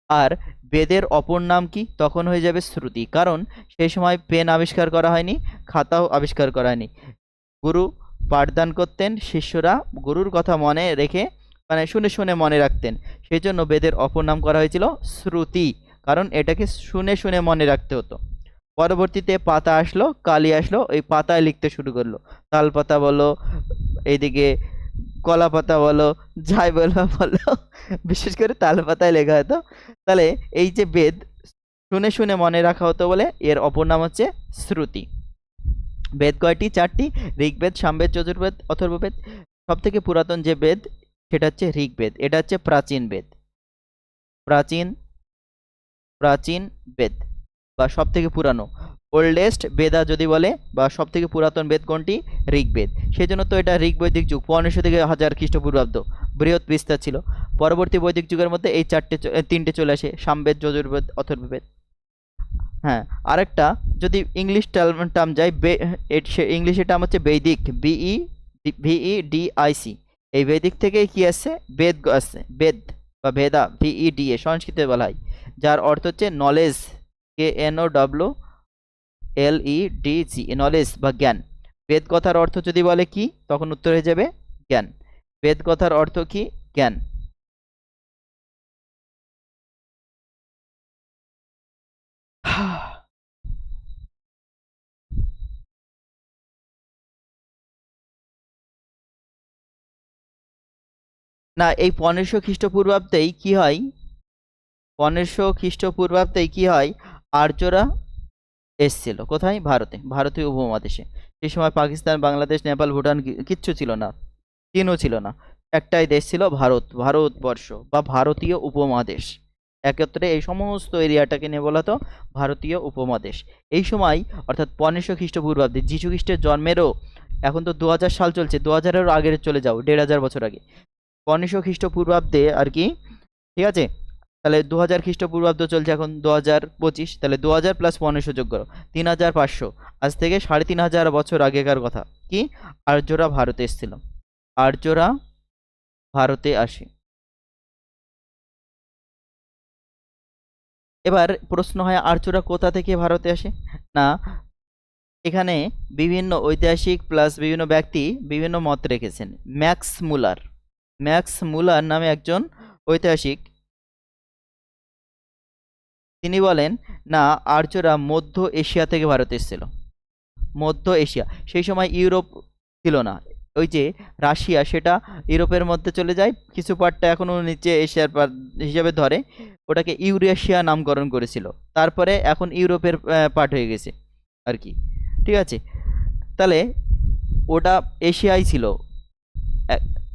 আর বেদের অপর নাম কি, তখন হয়ে যাবে শ্রুতি, কারণ সেই সময় পেন আবিষ্কার করা হয়নি, খাতাও আবিষ্কার করা হয়নি। গুরু পাঠদান করতেন, শিষ্যরা গুরুর কথা মনে রেখে মানে শুনে শুনে মনে রাখতেন, সেই জন্য বেদের অপর নাম করা হয়েছিল শ্রুতি, কারণ এটাকে শুনে শুনে মনে রাখতে হতো। পরবর্তীতে পাতা আসলো, কালি আসলো, ওই পাতায় লিখতে শুরু করলো, তাল পাতা বলো, এইদিকে কলা পাতা বলো, যাই বলো, বিশেষ করে তাল পাতায় লেখা হতো। তাহলে এই যে বেদ শুনে শুনে মনে রাখা হতো বলে এর অপর নাম হচ্ছে শ্রুতি। বেদ কয়টি? 4টি, ঋগ্বেদ, সামবেদ, যজুর্বেদ, অথর্ববেদ। সব থেকে পুরাতন যে বেদ সেটা হচ্ছে ঋগ্বেদ, এটা হচ্ছে প্রাচীন বেদ, প্রাচীন প্রাচীন বেদ বা সব থেকে পুরানো, ওল্ডেস্ট বেদা যদি বলে, বা সব থেকে পুরাতন বেদ কোনটি? ঋগ্বেদ। সেই জন্য তো এটা ঋগ বৈদিক যুগ, 1500 থেকে 1000 খ্রিস্টপূর্বাব্দ, বৃহৎ বিস্তার ছিল। পরবর্তী বৈদিক যুগের মধ্যে এই তিনটে চলে আসে, সামবেদ, যজুর্বেদ, অথর্ববেদ। হ্যাঁ, আরেকটা যদি ইংলিশ টার্ম যায়, ইংলিশের টার্ম হচ্ছে বৈদিক, VEDIC। এই বৈদিক থেকেই কি আসছে? বেদ আসছে, বেদ বা ভেদা, VEDA সংস্কৃতে বলা হয়, যার অর্থ হচ্ছে নলেজ, KNOWLEDG, নলেজ বা জ্ঞান। বেদ কথার অর্থ যদি বলে কি, তখন উত্তর হয়ে যাবে জ্ঞান। বেদ কথার অর্থ কি? জ্ঞান। না, এই 1500 খ্রিস্টপূর্বাব্দেই কি হয়, 1500 খ্রিস্টপূর্বাব্দেই কি হয়, আর্যরা এসছিল কোথায়, ভারতে, ভারতীয় উপমহাদেশে। সেই সময় পাকিস্তান, বাংলাদেশ, নেপাল, ভুটান কিচ্ছু ছিল না, চীনও ছিল না। একটাই দেশ ছিল, ভারত, ভারতবর্ষ বা ভারতীয় উপমহাদেশ। একত্রে এই সমস্ত এরিয়াটাকে নিয়ে বলা হতো ভারতীয় উপমহাদেশ। এই সময় অর্থাৎ 1500 খ্রিস্টপূর্বাব্দে যীশু খ্রিস্টের জন্মেরও, এখন তো 2000 সাল চলছে, 2000-এরও আগে চলে যাও, 1500 বছর আগে, 1500 খ্রিস্টপূর্বাব্দে আর কি, ঠিক আছে। তাহলে 2000 খ্রিস্টপূর্বাব্দ চলছে, এখন 2025, তাহলে 2000 প্লাস 1500 যোগ করো, 3500। আজ থেকে 3500 বছর আগেকার কথা, কি আর্যরা ভারতে এসেছিল, আর্যরা ভারতে আসে। এবার প্রশ্ন হয় আর্যরা কোথা থেকে ভারতে আসে। না, এখানে বিভিন্ন ঐতিহাসিক প্লাস বিভিন্ন ব্যক্তি বিভিন্ন মত রেখেছেন। ম্যাক্স মুলার নামে একজন ঐতিহাসিক, তিনি বলেন না, আর্যরা মধ্য এশিয়া থেকে ভারতে এসেছিল। মধ্য এশিয়া, সেই সময় ইউরোপ ছিল না, ওই যে রাশিয়া, সেটা ইউরোপের মধ্যে চলে যায়, কিছু পার্টটা এখনও নিচে এশিয়ার পার্ট হিসাবে ধরে, ওটাকে ইউরেশিয়া নামকরণ করেছিল, তারপরে এখন ইউরোপের পার্ট হয়ে গেছে আর কি, ঠিক আছে। তাহলে ওটা এশিয়াই ছিল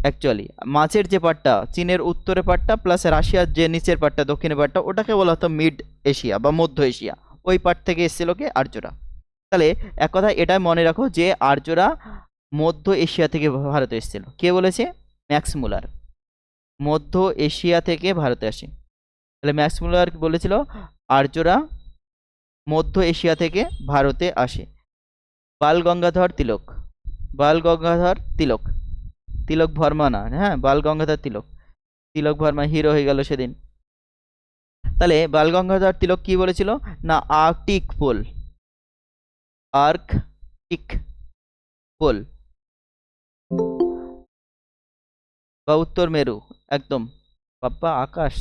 অ্যাকচুয়ালি। মাঝের যে পার্টটা, চীনের উত্তরের পার্টটা প্লাস রাশিয়ার যে নিচের পার্টটা, দক্ষিণের পার্টটা, ওটাকে বলা হতো মিড এশিয়া বা মধ্য এশিয়া। ওই পার্ট থেকে এসেছিল কে, আর্যরা। তাহলে এক কথা এটা মনে রাখো যে আর্যরা মধ্য এশিয়া থেকে ভারতে এসেছিল। কে বলেছে, ম্যাক্স মুলার, মধ্য এশিয়া থেকে ভারতে আসে। তাহলে ম্যাক্স মুলার বলেছিল আর্যরা মধ্য এশিয়া থেকে ভারতে আসে। বাল গঙ্গাধর তিলক, বাল গঙ্গাধর তিলক, তিলক ভর্মা না, হ্যাঁ, বাল গঙ্গাধর তিলক, তিলক ভর্মা হিরো হয়ে গেল সেদিন। তাহলে বাল গঙ্গাধর তিলক কি বলেছিল, না আর্কটিক পোল, আর্কটিক পোল বা উত্তর মেরু, একদম বাপ্পা আকাশ,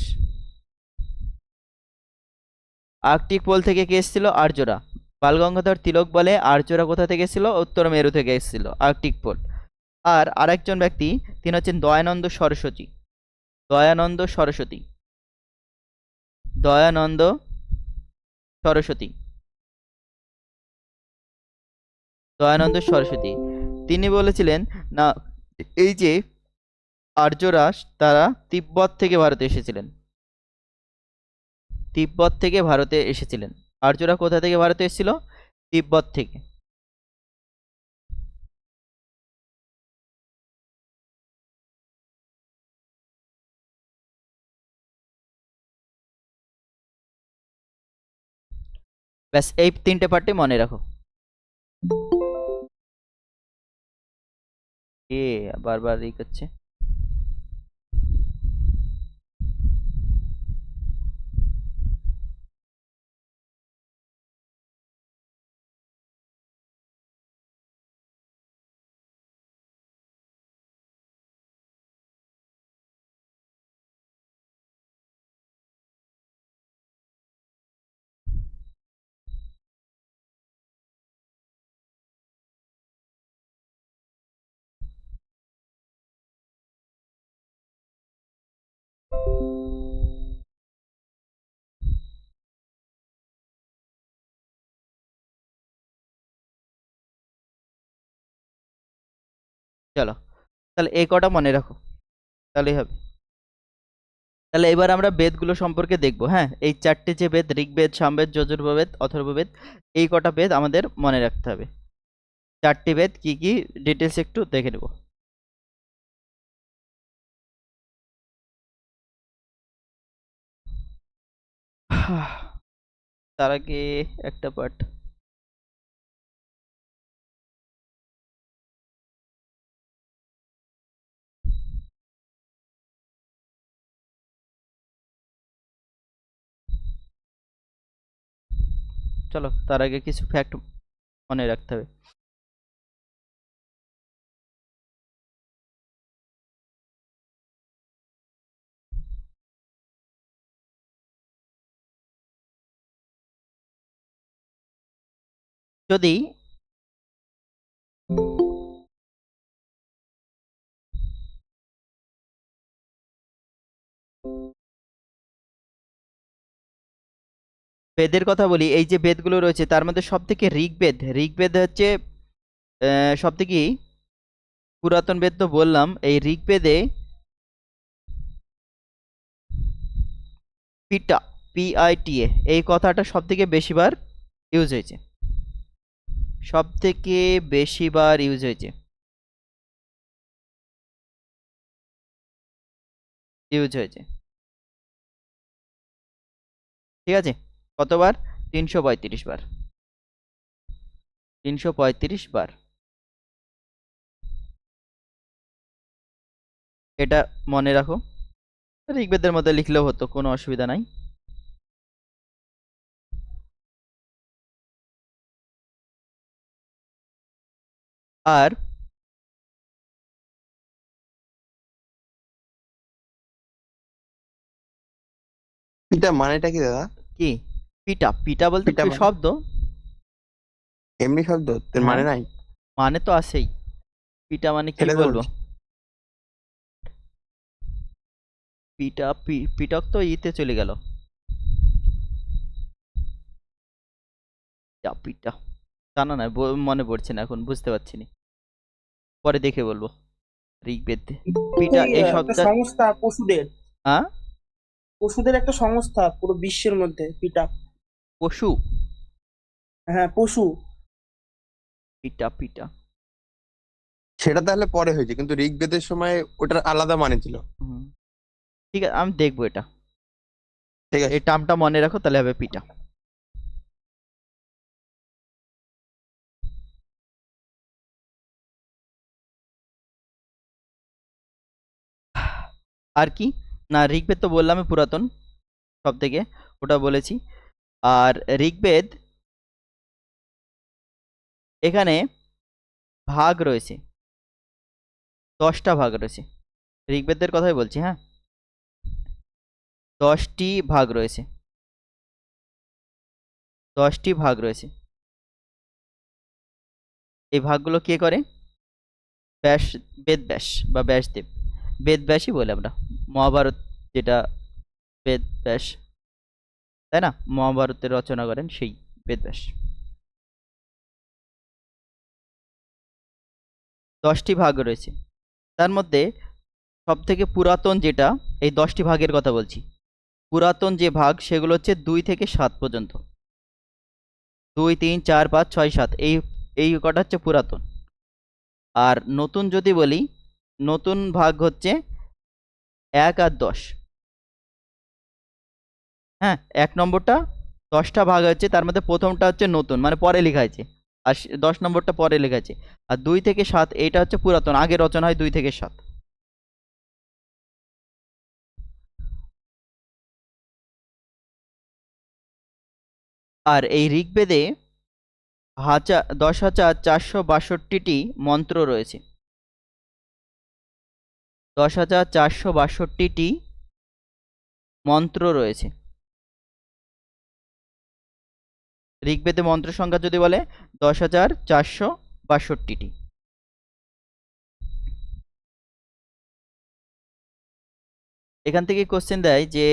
আর্কটিক পোল থেকে কে এসেছিল, আর্যরা। বাল গঙ্গাধর তিলক বলে আর্যরা কোথা থেকে এসেছিল, উত্তর মেরু থেকে এসেছিল, আর্কটিক পোল। আর আরেকজন ব্যক্তি, তিনি হচ্ছেন দয়ানন্দ সরস্বতী, দয়ানন্দ সরস্বতী, দয়ানন্দ সরস্বতী, দয়ানন্দ সরস্বতী, তিনি বলেছিলেন না, এই যে আর্যরা, তারা তিব্বত থেকে ভারতে এসেছিলেন, তিব্বত থেকে ভারতে এসেছিলেন। আর্যরা কোথা থেকে ভারতে এসেছিল, তিব্বত থেকে। ব্যাস এই তিনটে পার্টে মনে রাখো। এ বারবার ই করছে। চলো, তাহলে এই কটা মনে রাখো, তাহলেই হবে। তাহলে এবার আমরা বেদগুলো সম্পর্কে দেখব। হ্যাঁ, এই চারটে যে বেদ, ঋগ্বেদ, সামবেদ, যজুর্বেদ, অথর্ববেদ, এই কটা বেদ আমাদের মনে রাখতে হবে। চারটি বেদ কি কি, ডিটেলস একটু দেখে নেব। তার আগে একটা পার্ট, চলো তার আগে কিছু ফ্যাক্ট মনে রাখতে হবে। যদি বেদের কথা বলি, এই যে বেদগুলো রয়েছে তার মধ্যে সব থেকে ঋগ্বেদ হচ্ছে সব থেকে পুরাতন বেদ। তো বললাম এই ঋগ্বেদে পিটা, PITA, এই কথাটা সব থেকে বেশিবার ইউজ হয়েছে, সব থেকে বেশিবার ইউজ হয়েছে, ইউজ হয়েছে। ঠিক আছে, কতবার? 335 বার, 335 বার। এটা মনে রাখো, ঋগ্বেদের মধ্যে লিখলেও হতো, কোনো অসুবিধা নাই। আর পিটা মানেটা কি দাদা? কি পিটা? পিটা বলতে পিটা মানে শব্দ। এমনি শব্দ, তোর হ্যাঁ, মানে নাই? মানে তো আছেই। পিটা মানে কি সেটা তো বলবো? বলছি। পিটা, পিটক তো ইতে চলে গেল। পিটা পিটা জানা না, মনে পড়ছে না এখন, বুঝতে পারছি না, পরে দেখে বলবো। ঋগ্বেদ পিটা এই একটা শব্দটা। সংস্থা পশুদের, হ্যাঁ, পশুদের একটা সংস্থা পুরো বিশ্বের মধ্যে পিটা। পশু। হ্যাঁ, পশু। পিটা পিটা। সেটা তাহলে পরে হয়েছে, কিন্তু ঋগ্বেদের সময় ওটার আলাদা মানে ছিল। হুম, ঠিক আছে, আমি দেখবো এটা। ঠিক আছে। এই টার্মটা মনে রাখো, তাহলে হবে পিটা। আর কি? না, ঋগ্বেদ তো বললামই পুরাতন সব থেকে, ওটা বলেছি। আর ঋগ্বেদ এখানে ভাগ রয়েছে, 10টা ভাগ রয়েছে। ঋগ্বেদের কথাই বলছি, হ্যাঁ, 10টি ভাগ রয়েছে, 10টি ভাগ রয়েছে। এই ভাগগুলো কে করে? ব্যাস, বেদব্যাস বা ব্যাসদেব। বেদব্যাসই বলে আমরা, মহাভারত যেটা বেদব্যাস, তাই না? মহাভারতের রচনা করেন সেই বেদব্যাস। 10টি ভাগ রয়েছে, তার মধ্যে সব থেকে পুরাতন যেটা, এই 10টি ভাগের কথা বলছি, পুরাতন যে ভাগ সেগুলো হচ্ছে 2 থেকে 7 পর্যন্ত। 2, 3, 4, 5, 6, 7, এই কটা হচ্ছে পুরাতন। আর নতুন যদি বলি, নতুন ভাগ হচ্ছে 1 আর 10। হ্যাঁ, 1 নম্বরটা, 10টা ভাগ হচ্ছে, তার মধ্যে প্রথমটা হচ্ছে নতুন, মানে পরে লেখা আছে, আর 10 নম্বরটা পরে লেখা আছে। আর 2 থেকে 7 এইটা হচ্ছে পুরাতন, আগে রচনা হয় 2 থেকে 7। আর এই ঋগ্বেদে 10,462টি মন্ত্র রয়েছে, 10,462টি মন্ত্র রয়েছে। ঋগ্বেদে মন্ত্র সংখ্যা যদি বলে 10,462টি। এখান থেকে কোশ্চেন দেয় যে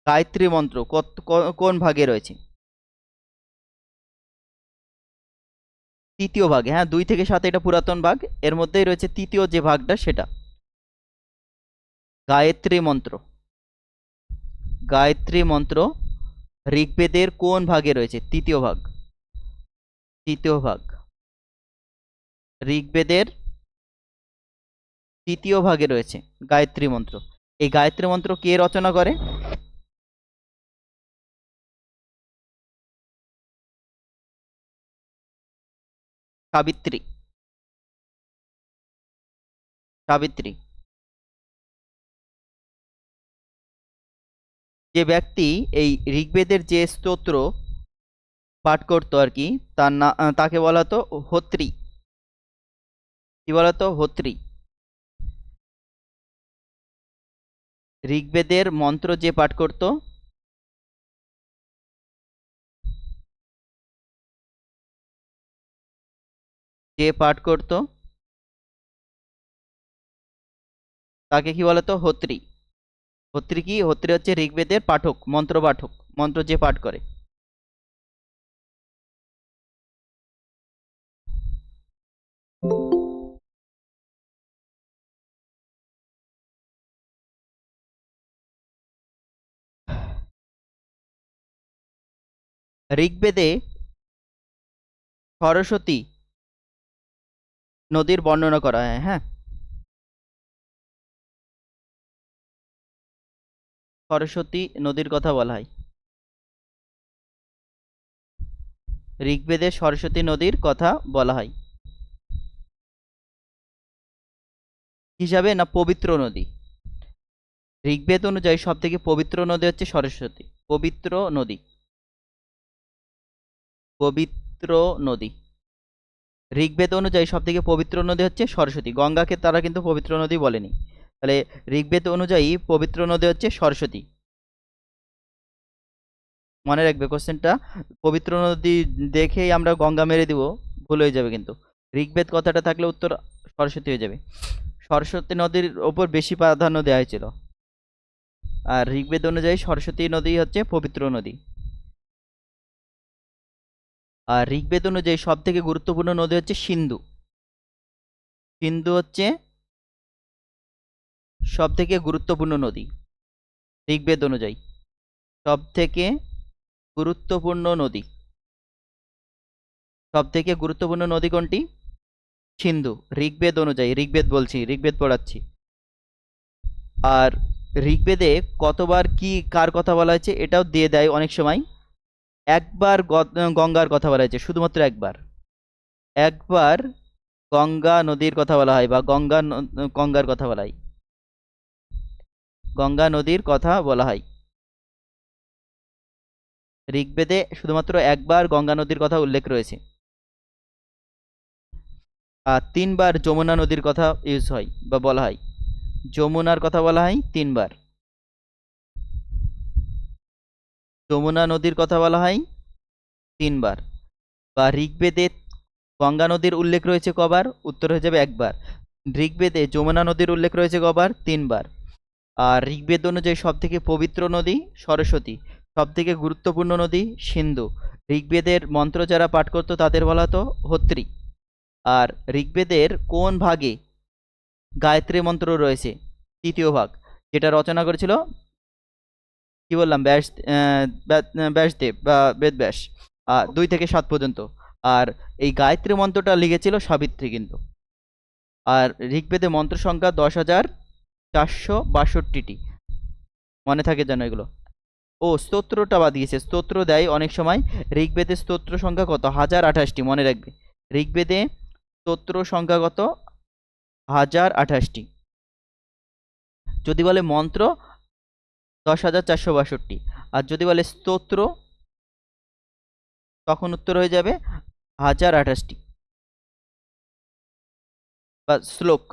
গায়ত্রী মন্ত্র কোন ভাগে রয়েছে? তৃতীয় ভাগে। হ্যাঁ, 2 থেকে 7 এটা পুরাতন ভাগ, এর মধ্যেই রয়েছে তৃতীয় যে ভাগটা, সেটা গায়ত্রী মন্ত্র। গায়ত্রী মন্ত্র ঋগ্বেদের কোন ভাগে রয়েছে? তৃতীয় ভাগ, তৃতীয় ভাগ। ঋগ্বেদের তৃতীয় ভাগে রয়েছে গায়ত্রী মন্ত্র। এই গায়ত্রী মন্ত্র কে রচনা করে? সাবিত্রী, সাবিত্রী। যে ব্যক্তি এই ঋগ্বেদের যে স্তোত্র পাঠ করতো আর কি, তার না, তাকে বলা হতো হোত্রী। কি বলা হতো? হোত্রী। ঋগ্বেদের মন্ত্র যে পাঠ করতো, যে পাঠ করতো, তাকে কি বলা হতো? হোত্রী। হোত্রী কি? হোত্রী হচ্ছে ঋগ্বেদের পাঠক, মন্ত্র পাঠক, মন্ত্র যে পাঠ করে। ঋগ্বেদে সরস্বতী নদীর বর্ণনা করা হয়, হ্যাঁ। সরস্বতী নদীর কথা বলা হয় ঋগ্বেদে, সরস্বতী নদীর কথা বলা হয় হিসাবে, না পবিত্র নদী। ঋগ্বেদ অনুযায়ী সব থেকে পবিত্র নদী হচ্ছে সরস্বতী, পবিত্র নদী, পবিত্র নদী। ঋগ্বেদ অনুযায়ী সব থেকে পবিত্র নদী হচ্ছে সরস্বতী। গঙ্গাকে তারা কিন্তু পবিত্র নদী বলেনি। তাহলে ঋগ্বেদ অনুযায়ী পবিত্র নদী হচ্ছে সরস্বতী। মনে রাখবে কোশ্চেনটা, পবিত্র নদী দেখেই আমরা গঙ্গা মেরে দিব, ভুল হয়ে যাবে কিন্তু। ঋগ্বেদ কথাটা থাকলে উত্তর সরস্বতী হয়ে যাবে। সরস্বতী নদীর ওপর বেশি প্রাধান্য দেওয়া হয়েছিল, আর ঋগ্বেদ অনুযায়ী সরস্বতী নদী হচ্ছে পবিত্র নদী। আর ঋগ্বেদ অনুযায়ী সব থেকে গুরুত্বপূর্ণ নদী হচ্ছে সিন্ধু। সিন্ধু হচ্ছে সব থেকে গুরুত্বপূর্ণ নদী ঋগ্বেদ অনুযায়ী। সব থেকে গুরুত্বপূর্ণ নদী, সব থেকে গুরুত্বপূর্ণ নদী কোনটি? সিন্ধু, ঋগ্বেদ অনুযায়ী। ঋগ্বেদ বলছি, ঋগ্বেদ পড়াচ্ছি। আর ঋগ্বেদে কতবার কি কার কথা বলা হয়েছে এটাও দিয়ে দেয় অনেক সময়। একবার গঙ্গার কথা বলা হয়েছে, শুধুমাত্র একবার। একবার গঙ্গা নদীর কথা বলা হয়, বা গঙ্গার কথা বলা হয়, গঙ্গা নদীর কথা বলা হয়। ঋগ্বেদে শুধুমাত্র একবার গঙ্গা নদীর কথা উল্লেখ রয়েছে। আর 3বার যমুনা নদীর কথা ইউজ হয় বা বলা হয়। যমুনার কথা বলা হয় 3বার। যমুনা নদীর কথা বলা হয় 3বার। বা ঋগ্বেদে গঙ্গা নদীর উল্লেখ রয়েছে কবার? উত্তর হয়ে যাবে একবার। ঋগ্বেদে যমুনা নদীর উল্লেখ রয়েছে কবার? 3বার। আর ঋগ্বেদ অনুযায়ী সব থেকে পবিত্র নদী সরস্বতী, সব থেকে গুরুত্বপূর্ণ নদী সিন্ধু। ঋগ্বেদের মন্ত্র যারা পাঠ করতো তাদের বলা হতো হোত্রী। আর ঋগ্বেদের কোন ভাগে গায়ত্রী মন্ত্র রয়েছে? 3য় ভাগ, যেটা রচনা করেছিল কি বললাম, ব্যাসদেব বা বেদব্যাস, 2 থেকে 7 পর্যন্ত। আর এই গায়ত্রী মন্ত্রটা লিখেছিল সাবিত্রী কিন্তু। আর ঋগ্বেদে মন্ত্র সংখ্যা 10,462টি, মনে থাকে যেন এগুলো। ও স্তোত্রটা বাদ দিয়েছে, স্তোত্র দেয় অনেক সময়। ঋগ্বেদে স্তোত্র সংখ্যা কত? 1028টি, মনে রাখবে। ঋগ্বেদে স্তোত্র সংখ্যা কত? 1028টি। যদি বলে মন্ত্র 10,462, আর যদি বলে স্তোত্র তখন উত্তর হয়ে যাবে 1028টি। বা শ্লোক,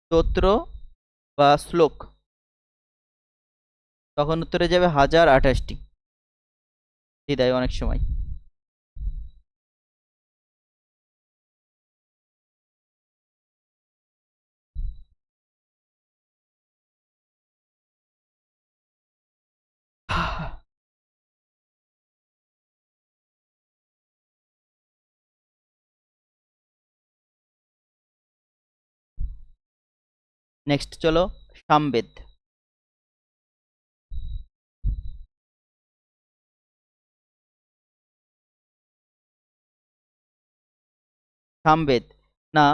স্তোত্র বা শ্লোক, তখন উত্তরে যাবে 1028টি। দেয় অনেক সময়। নেক্সট চলো সামবেদ। সামবেদ, না,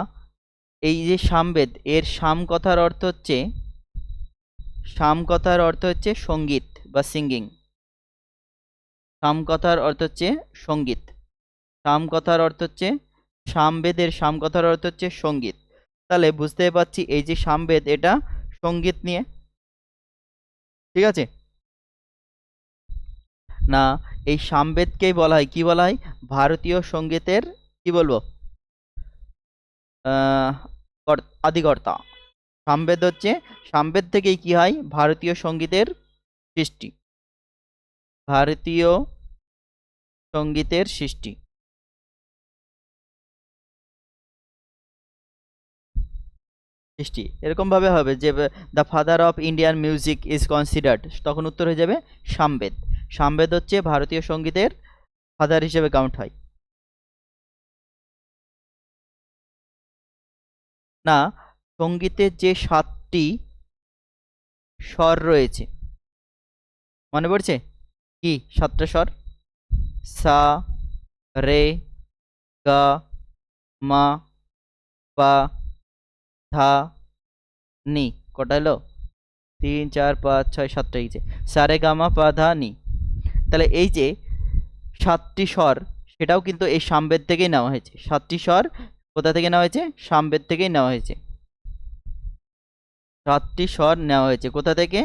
এই যে সামবেদ, এর সাম কথার অর্থ হচ্ছে, সাম কথার অর্থ হচ্ছে সঙ্গীত বা সিঙ্গিং। সাম কথার অর্থ হচ্ছে সঙ্গীত। সাম কথার অর্থ হচ্ছে, সামবেদের সাম কথার অর্থ হচ্ছে সঙ্গীত। তাহলে বুঝতে পারছি এই যে সামবেদ এটা সঙ্গীত নিয়ে, ঠিক আছে না? এই সামবেদকেই বলা হয়, কি বলা হয়? ভারতীয় সঙ্গীতের কি বলবো, আদিকর্তা। সামবেদ হচ্ছে, সামবেদ থেকেই কি হয়? ভারতীয় সঙ্গীতের সৃষ্টি, ভারতীয় সঙ্গীতের সৃষ্টি। সৃষ্টি এরকম ভাবে হবে যে the father of Indian music is considered, তখন উত্তর হয়ে যাবে সামবেদ। সামবেদ হচ্ছে ভারতীয় সঙ্গীতের ফাদার হিসেবে কাউন্ট হয়। না, সঙ্গীতের যে 7টি স্বর রয়েছে মনে পড়ছে কি? 7টা স্বর, সা, রে, গা, মা, পা, ধা, নি। কটা হলো? 3 4 5 6 7টা হয়েছে। সা রে গা মা পা ধা নি। তাহলে এই যে 7টি স্বর, সেটাও কিন্তু এই সামবেদ থেকেই নেওয়া হয়েছে। 7টি স্বর কোথা থেকে নেওয়া হয়েছে? সামবেদ থেকেই নেওয়া হয়েছে। 7টি স্বর নেওয়া হয়েছে কোথা থেকে?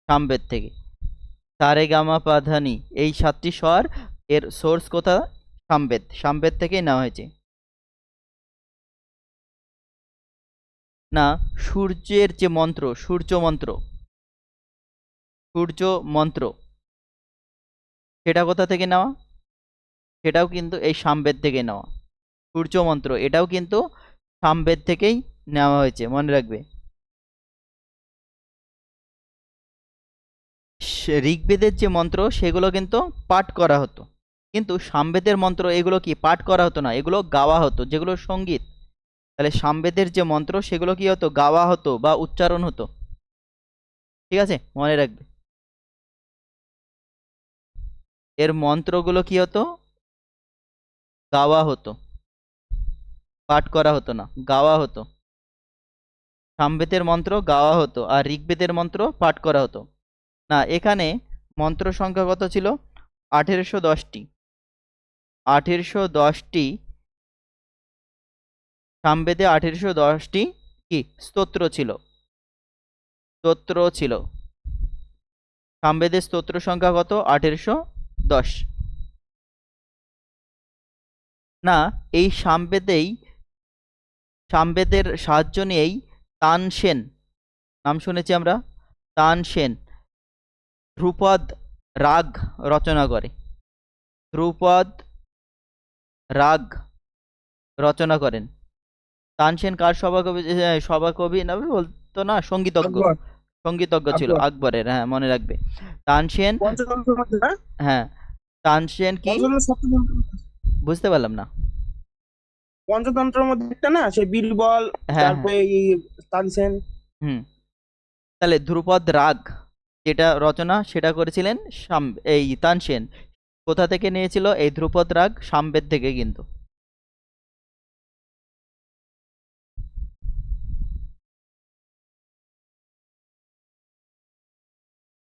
সামবেদ থেকে। সা রে গা মা পা ধা নি, এই 7টি স্বর এর সোর্স কোথা? সামবেদ। সামবেদ থেকেই নেওয়া হয়েছে। না, সূর্যের যে মন্ত্র, সূর্য মন্ত্র, সূর্য মন্ত্র সেটা কোথা থেকে নেওয়া? সেটাও কিন্তু এই সামবেদ থেকে নেওয়া। সূর্য মন্ত্র এটাও কিন্তু সামবেদ থেকেই নেওয়া হয়েছে, মনে রাখবে। ঋগ্বেদের যে মন্ত্র সেগুলো কিন্তু পাঠ করা হতো, কিন্তু সামবেদের মন্ত্র এগুলো কি পাঠ করা হতো না, এগুলো গাওয়া হতো, যেগুলো সঙ্গীত। তাহলে সামবেদের যে মন্ত্র সেগুলো কি হতো? গাওয়া হতো বা উচ্চারণ হতো। ঠিক আছে, মনে রাখবে। এর মন্ত্রগুলো কি হতো? গাওয়া হতো, পাঠ করা হতো না, গাওয়া হতো। সামবেদের মন্ত্র গাওয়া হতো আর ঋগ্বেদের মন্ত্র পাঠ করা হতো। না, এখানে মন্ত্র সংখ্যা কত ছিল? 1810টি। 1810টি সামবেদে 1810টি কি স্তোত্র ছিল, স্তোত্র ছিল। সামবেদের স্তোত্র সংখ্যা কত? 1810। না, এই সামবেদের সাহায্য নিয়েই তানসেন, নাম শুনেছি আমরা, তানসেন ধ্রুপদ রাগ রচনা করে। ধ্রুপদ রাগ রচনা করেন। তানসেন কার সভাকবি? সভাকবি না বলতো না, সঙ্গীতজ্ঞ। আকবর। সঙ্গীতজ্ঞ ছিল আকবর আকবরের, হ্যাঁ মনে রাখবে। তানসেন, পঞ্চতন্ত্রের মধ্যে না? হ্যাঁ তানসেন কি? পঞ্চতন্ত্র সপ্ততন্ত্র, বুঝতে পারলাম না। পঞ্চতন্ত্রের মধ্যে একটা না, সেই বীরবল, হ্যাঁ হ্যাঁ, তারপরে এই তানসেন। হুম। তাহলে ধ্রুপদ রাগ যেটা রচনা সেটা করেছিলেন এই তানসেন। কোথা থেকে নিয়েছিল এই ধ্রুপদ রাগ? সামবেদ থেকে কিন্তু।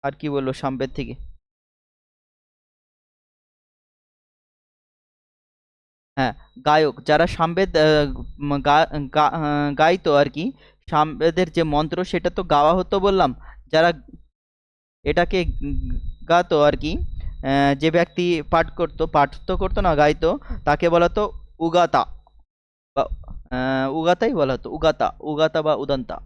আর কি বললো সামবেদ থেকে? হ্যাঁ, গায়ক যারা সামবেদ গাইতো আর কি, সামবেদের যে মন্ত্র সেটা তো গাওয়া হতো বললাম। যারা এটাকে গাতো আর কি, যে ব্যক্তি পাঠ তো করতো না, গাইতো, তাকে বলা হতো উগাতা বা উগাতাই বলা হতো, উগাতা, উগাতা বা উদান্তা।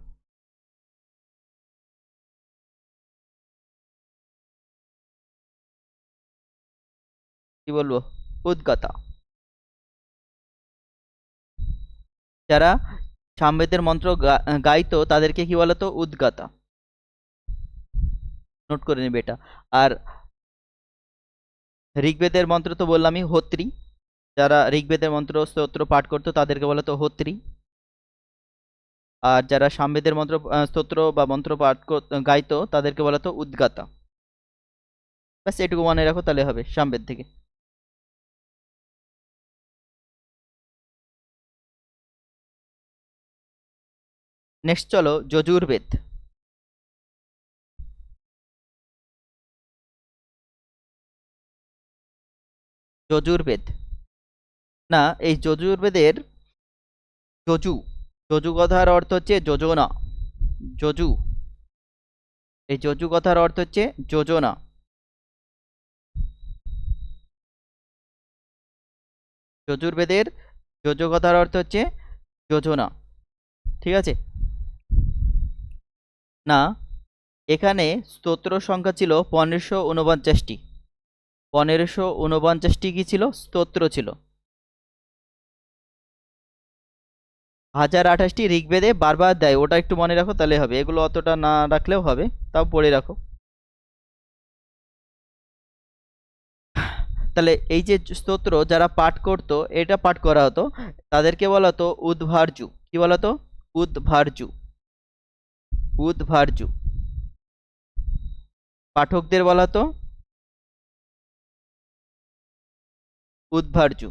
কি বলবো? উদ্গাতা। যারা সামবেদের মন্ত্র গাইতো তাদেরকে কি বলতো? উদ্গাতা। নোট করে নিবে এটা। আর ঋগ্বেদের মন্ত্র তো বললামই, হোত্রী। যারা ঋগ্বেদের মন্ত্র স্তোত্র পাঠ করতো তাদেরকে বলতো হোত্রী। আর যারা সামবেদের মন্ত্র স্তোত্র বা মন্ত্র পাঠ গাইতো তাদেরকে বলতো উদ্গাতা। ব্যাস এটুকু মনে রাখো, তাহলে হবে সামবেদ থেকে। নেক্সট চলো যজুর্বেদ। যজুর্বেদ, না এই যজুর্বেদের যজু, যজু কথার অর্থ হচ্ছে যোজনা। যজু, এই যজু কথার অর্থ হচ্ছে যোজনা। যজুর্বেদের যজু কথার অর্থ হচ্ছে যোজনা। ঠিক আছে। না, এখানে স্তোত্র সংখ্যা ছিল 1549টি। 1549টি কি ছিল? স্তোত্র ছিল। 1028টি ঋগ্বেদে বারবার দেয়, ওটা একটু মনে রাখো তাহলে হবে, এগুলো অতটা না রাখলেও হবে, তাও পড়ে রাখো। তাহলে এই যে স্তোত্র যারা পাঠ করতো, এটা পাঠ করা হতো, তাদেরকে বলা হতো উদ্ভার্যু। কি বলা হতো? উদ্ভার্যু। উদ্ভার্যু। পাঠকদের বলা হতো উদ্ভার্যু।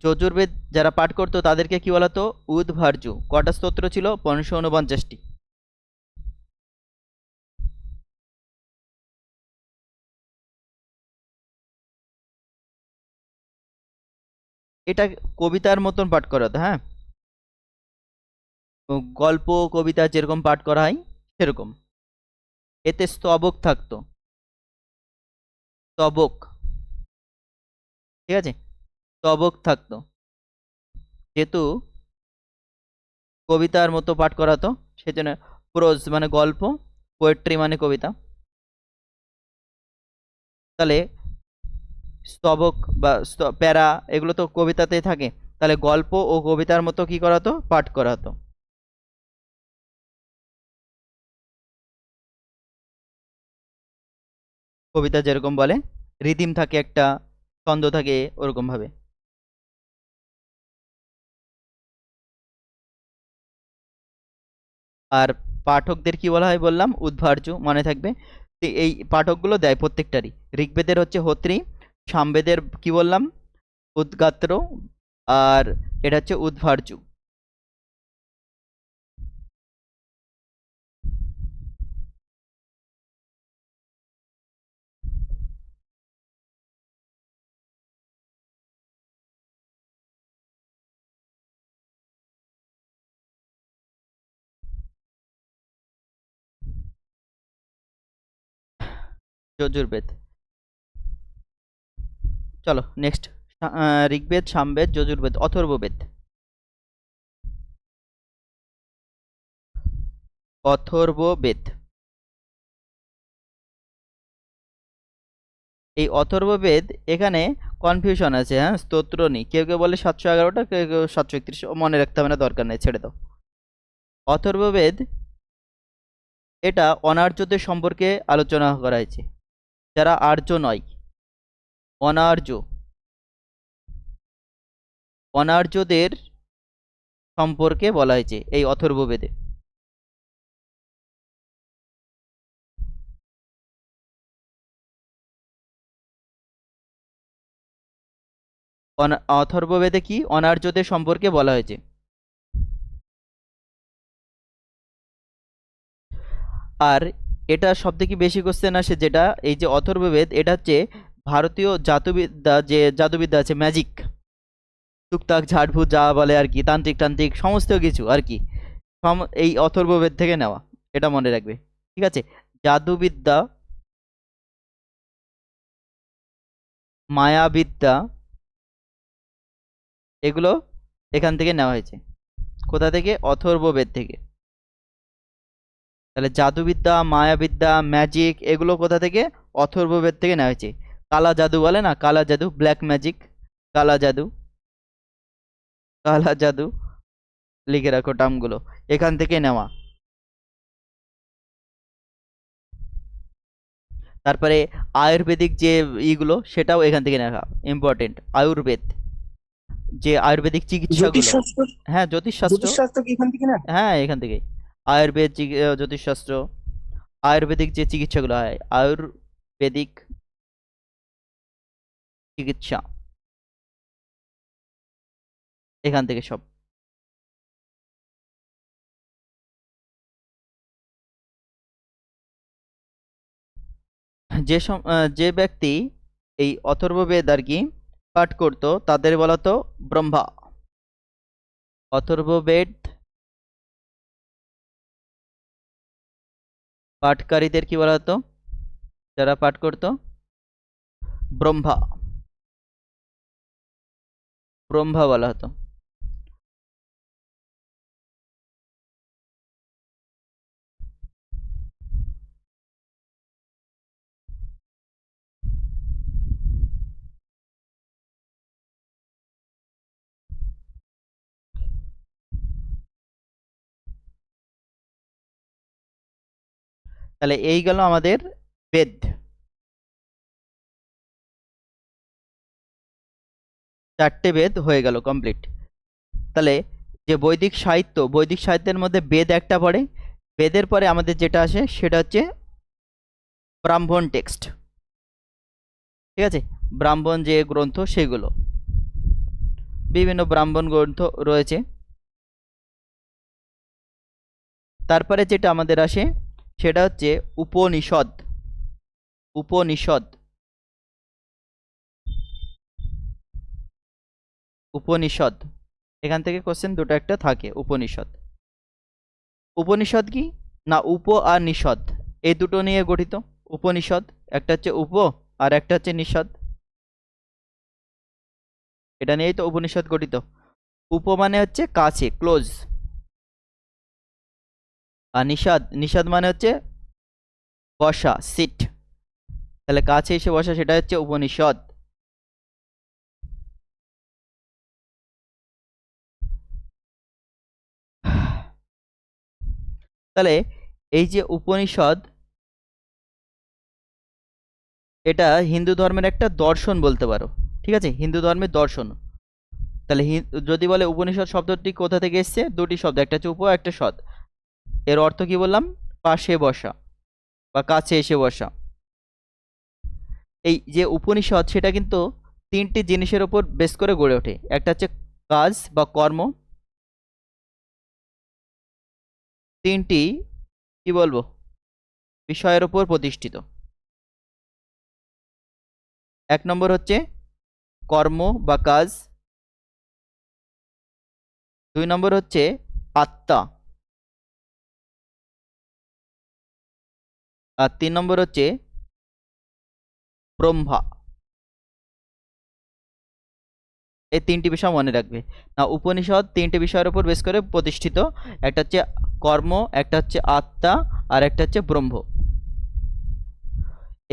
যজুর্বেদ যারা পাঠ করতো তাদেরকে কি বলা হতো? উদ্ভার্যু। কটা স্তোত্র ছিল? 549টি। এটা কবিতার মতন পাঠ করা হতো, হ্যাঁ, ও গল্প কবিতা যেরকম পাঠ করা হয় সেরকম। এতে স্তবক থাকতো, স্তবক, ঠিক আছে, স্তবক থাকতো। যেহেতু কবিতার মতো পাঠ করা হতো সেজন্য প্রোজ মানে গল্প, পোয়েট্রি মানে কবিতা। তাহলে স্তবক বা প্যারা এগুলো তো কবিতাতে থাকে, তাহলে গল্প ও কবিতার মতো কি করা হতো? পাঠ করা হতো। কবিতা যেরকম বলে, রিদিম থাকে একটা, ছন্দ থাকে, ওরকম ভাবে। আর পাঠকদের কি বলা হয় বললাম? উদ্ভার্য, মনে থাকবে। তো এই পাঠকগুলো দেয় প্রত্যেকটারই। ঋগ্বেদের হচ্ছে হোত্রী, সামবেদের কি বললাম? উদ্গাত্র, আর এটা হচ্ছে উদ্ভার্য। যজুর্বেদ। চলো নেক্সট। ঋগ্বেদ, সামবেদ, যজুর্বেদ, অথর্ববেদ। অথর্ববেদ। এই অথর্ববেদ, এখানে কনফিউশন আছে, হ্যাঁ, স্তোত্র নেই, কেউ কেউ বলে 711টা, কেউ কেউ 731, মনে রাখতে হবে না, দরকার নেই, ছেড়ে দাও। অথর্ববেদ, এটা অনার্যদের সম্পর্কে আলোচনা করা হয়েছে, যারা আর্য নয়, অনার্য, অনার্যদের সম্পর্কে বলা হয়েছে এই অথর্ববেদে। অথর্ববেদে কি অনার্যদের সম্পর্কে বলা হয়েছে। আর এটা সব থেকে বেশি কোশ্চেন আসে, যেটা এই যে অথর্ববেদ, এটা হচ্ছে ভারতীয় জাদুবিদ্যা, যে জাদুবিদ্যা আছে, ম্যাজিক, টুকটাক ঝাড়ফুঁক যা বলে আর কি, তান্ত্রিক টান্ত্রিক সমস্ত কিছু আর কি, এই অথর্ববেদ থেকে নেওয়া, এটা মনে রাখবে, ঠিক আছে। জাদুবিদ্যা, মায়াবিদ্যা, এগুলো এখান থেকে নেওয়া হয়েছে। কোথা থেকে? অথর্ববেদ থেকে। তাহলে জাদুবিদ্যা, মায়াবিদ্যা, ম্যাজিক, এগুলো কোথা থেকে? অথর্ববেদ থেকে নেওয়া হয়েছে। কালা জাদু বলে না, কালা জাদু, ব্ল্যাক ম্যাজিক, কালা জাদু, কালা জাদু, লিখে রাখো টার্মগুলো, এখান থেকে নেওয়া। তারপরে আয়ুর্বেদিক যে ইগুলো, সেটাও এখান থেকে নেওয়া, ইম্পর্টেন্ট। আয়ুর্বেদ, যে আয়ুর্বেদিক চিকিৎসাগুলো, জ্যোতিষশাস্ত্র, হ্যাঁ, জ্যোতিষশাস্ত্র, জ্যোতিষশাস্ত্র কি এখান থেকে না? হ্যাঁ, এখান থেকেই। আয়ুর্বেদ, জ্যোতিষশাস্ত্র, আয়ুর্বেদিক যে চিকিৎসাগুলো হয়, আয়ুর্বেদিক চিকিৎসা, এখান থেকে সব। যে ব্যক্তি এই অথর্ববেদ আর কি পাঠ করতো, তাদের বলা হতো ব্রহ্মা। অথর্ববেদ পাঠকারীদের কি বলা হতো? যারা পাঠ করতো, ব্রহ্মা, ব্রহ্মা বলা হতো। তাহলে এই গেল আমাদের বেদ। চারটে বেদ হয়ে গেল কমপ্লিট। তাহলে যে বৈদিক সাহিত্যের মধ্যে বেদ একটা পড়ে। বেদের পরে আমাদের যেটা আসে সেটা হচ্ছে ব্রাহ্মণ টেক্সট। ঠিক আছে, ব্রাহ্মণ যে গ্রন্থ সেগুলো, বিভিন্ন ব্রাহ্মণ গ্রন্থ রয়েছে। তারপরে যেটা আমাদের আসে সেটা হচ্ছে উপনিষদ। উপনিষদ উপনিষদ এখান থেকে কোশ্চেন দুটো একটা থাকে। উপনিষদ, উপনিষদ কি না, উপ আর নিষদ এই দুটো নিয়ে গঠিত উপনিষদ। একটা হচ্ছে উপ আর একটা হচ্ছে নিষদ, এটা নিয়েই তো উপনিষদ গঠিত। উপ মানে হচ্ছে কাছে, ক্লোজ, আর নিষদ, নিষদ মানে হচ্ছে বসা, সিট। তাহলে কাছে এসে বসা, সেটা হচ্ছে উপনিষদ। তাহলে এই যে উপনিষদ, এটা হিন্দু ধর্মের একটা দর্শন বলতে পারো। ঠিক আছে, হিন্দু ধর্মের দর্শন। তাহলে যদি বলে উপনিষদ শব্দটি কোথা থেকে এসছে, দুটি শব্দ, একটা হচ্ছে উপ, একটা সদ। এর অর্থ কি বললাম, পাশে বসা বা কাছে এসে বসা। এই যে উপনিষদ সেটা কিন্তু তিনটি জিনিসের উপর বেস করে গড়ে ওঠে। একটা হচ্ছে কাজ বা কর্ম, তিনটি কি বলবো বিষয়ের উপর প্রতিষ্ঠিত। এক নম্বর হচ্ছে কর্ম বা কাজ, দুই নম্বর হচ্ছে আত্মা, আর তিন নম্বর হচ্ছে ব্রহ্মা। এই তিনটি বিষয় মনে রাখবে না। উপনিষদ তিনটি বিষয়ের উপর বেস করে প্রতিষ্ঠিত। একটা হচ্ছে কর্ম, একটা হচ্ছে আত্মা, আর একটা হচ্ছে ব্রহ্ম।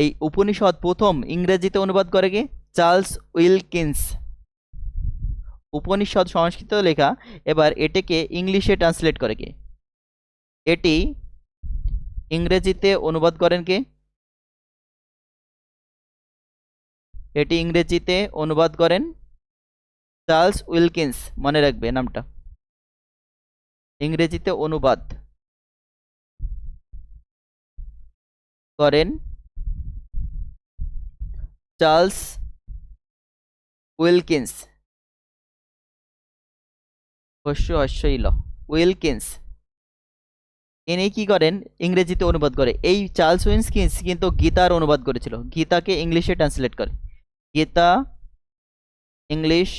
এই উপনিষদ প্রথম ইংরেজিতে অনুবাদ করে কে, চার্লস উইলকিন্স। উপনিষদ সংস্কৃত লেখা, এবার এটাকে ইংলিশে ট্রান্সলেট করে কে, এটি ইংরেজিতে অনুবাদ করেন কে, এটি ইংরেজিতে অনুবাদ করেন চার্লস উইলকিন্স। মনে রাখবে নামটা, ইংরেজিতে অনুবাদ করেন চার্লস উইলকিন্স। উইলকিন্স ইনি কি করেন, ইংরেজিতে অনুবাদ করে। এই চার্লস উইলকিন্স কিন্তু গীতার অনুবাদ করেছিল, গীতাকে ইংলিশে ট্রান্সলেট করে, গীতা ইংলিশ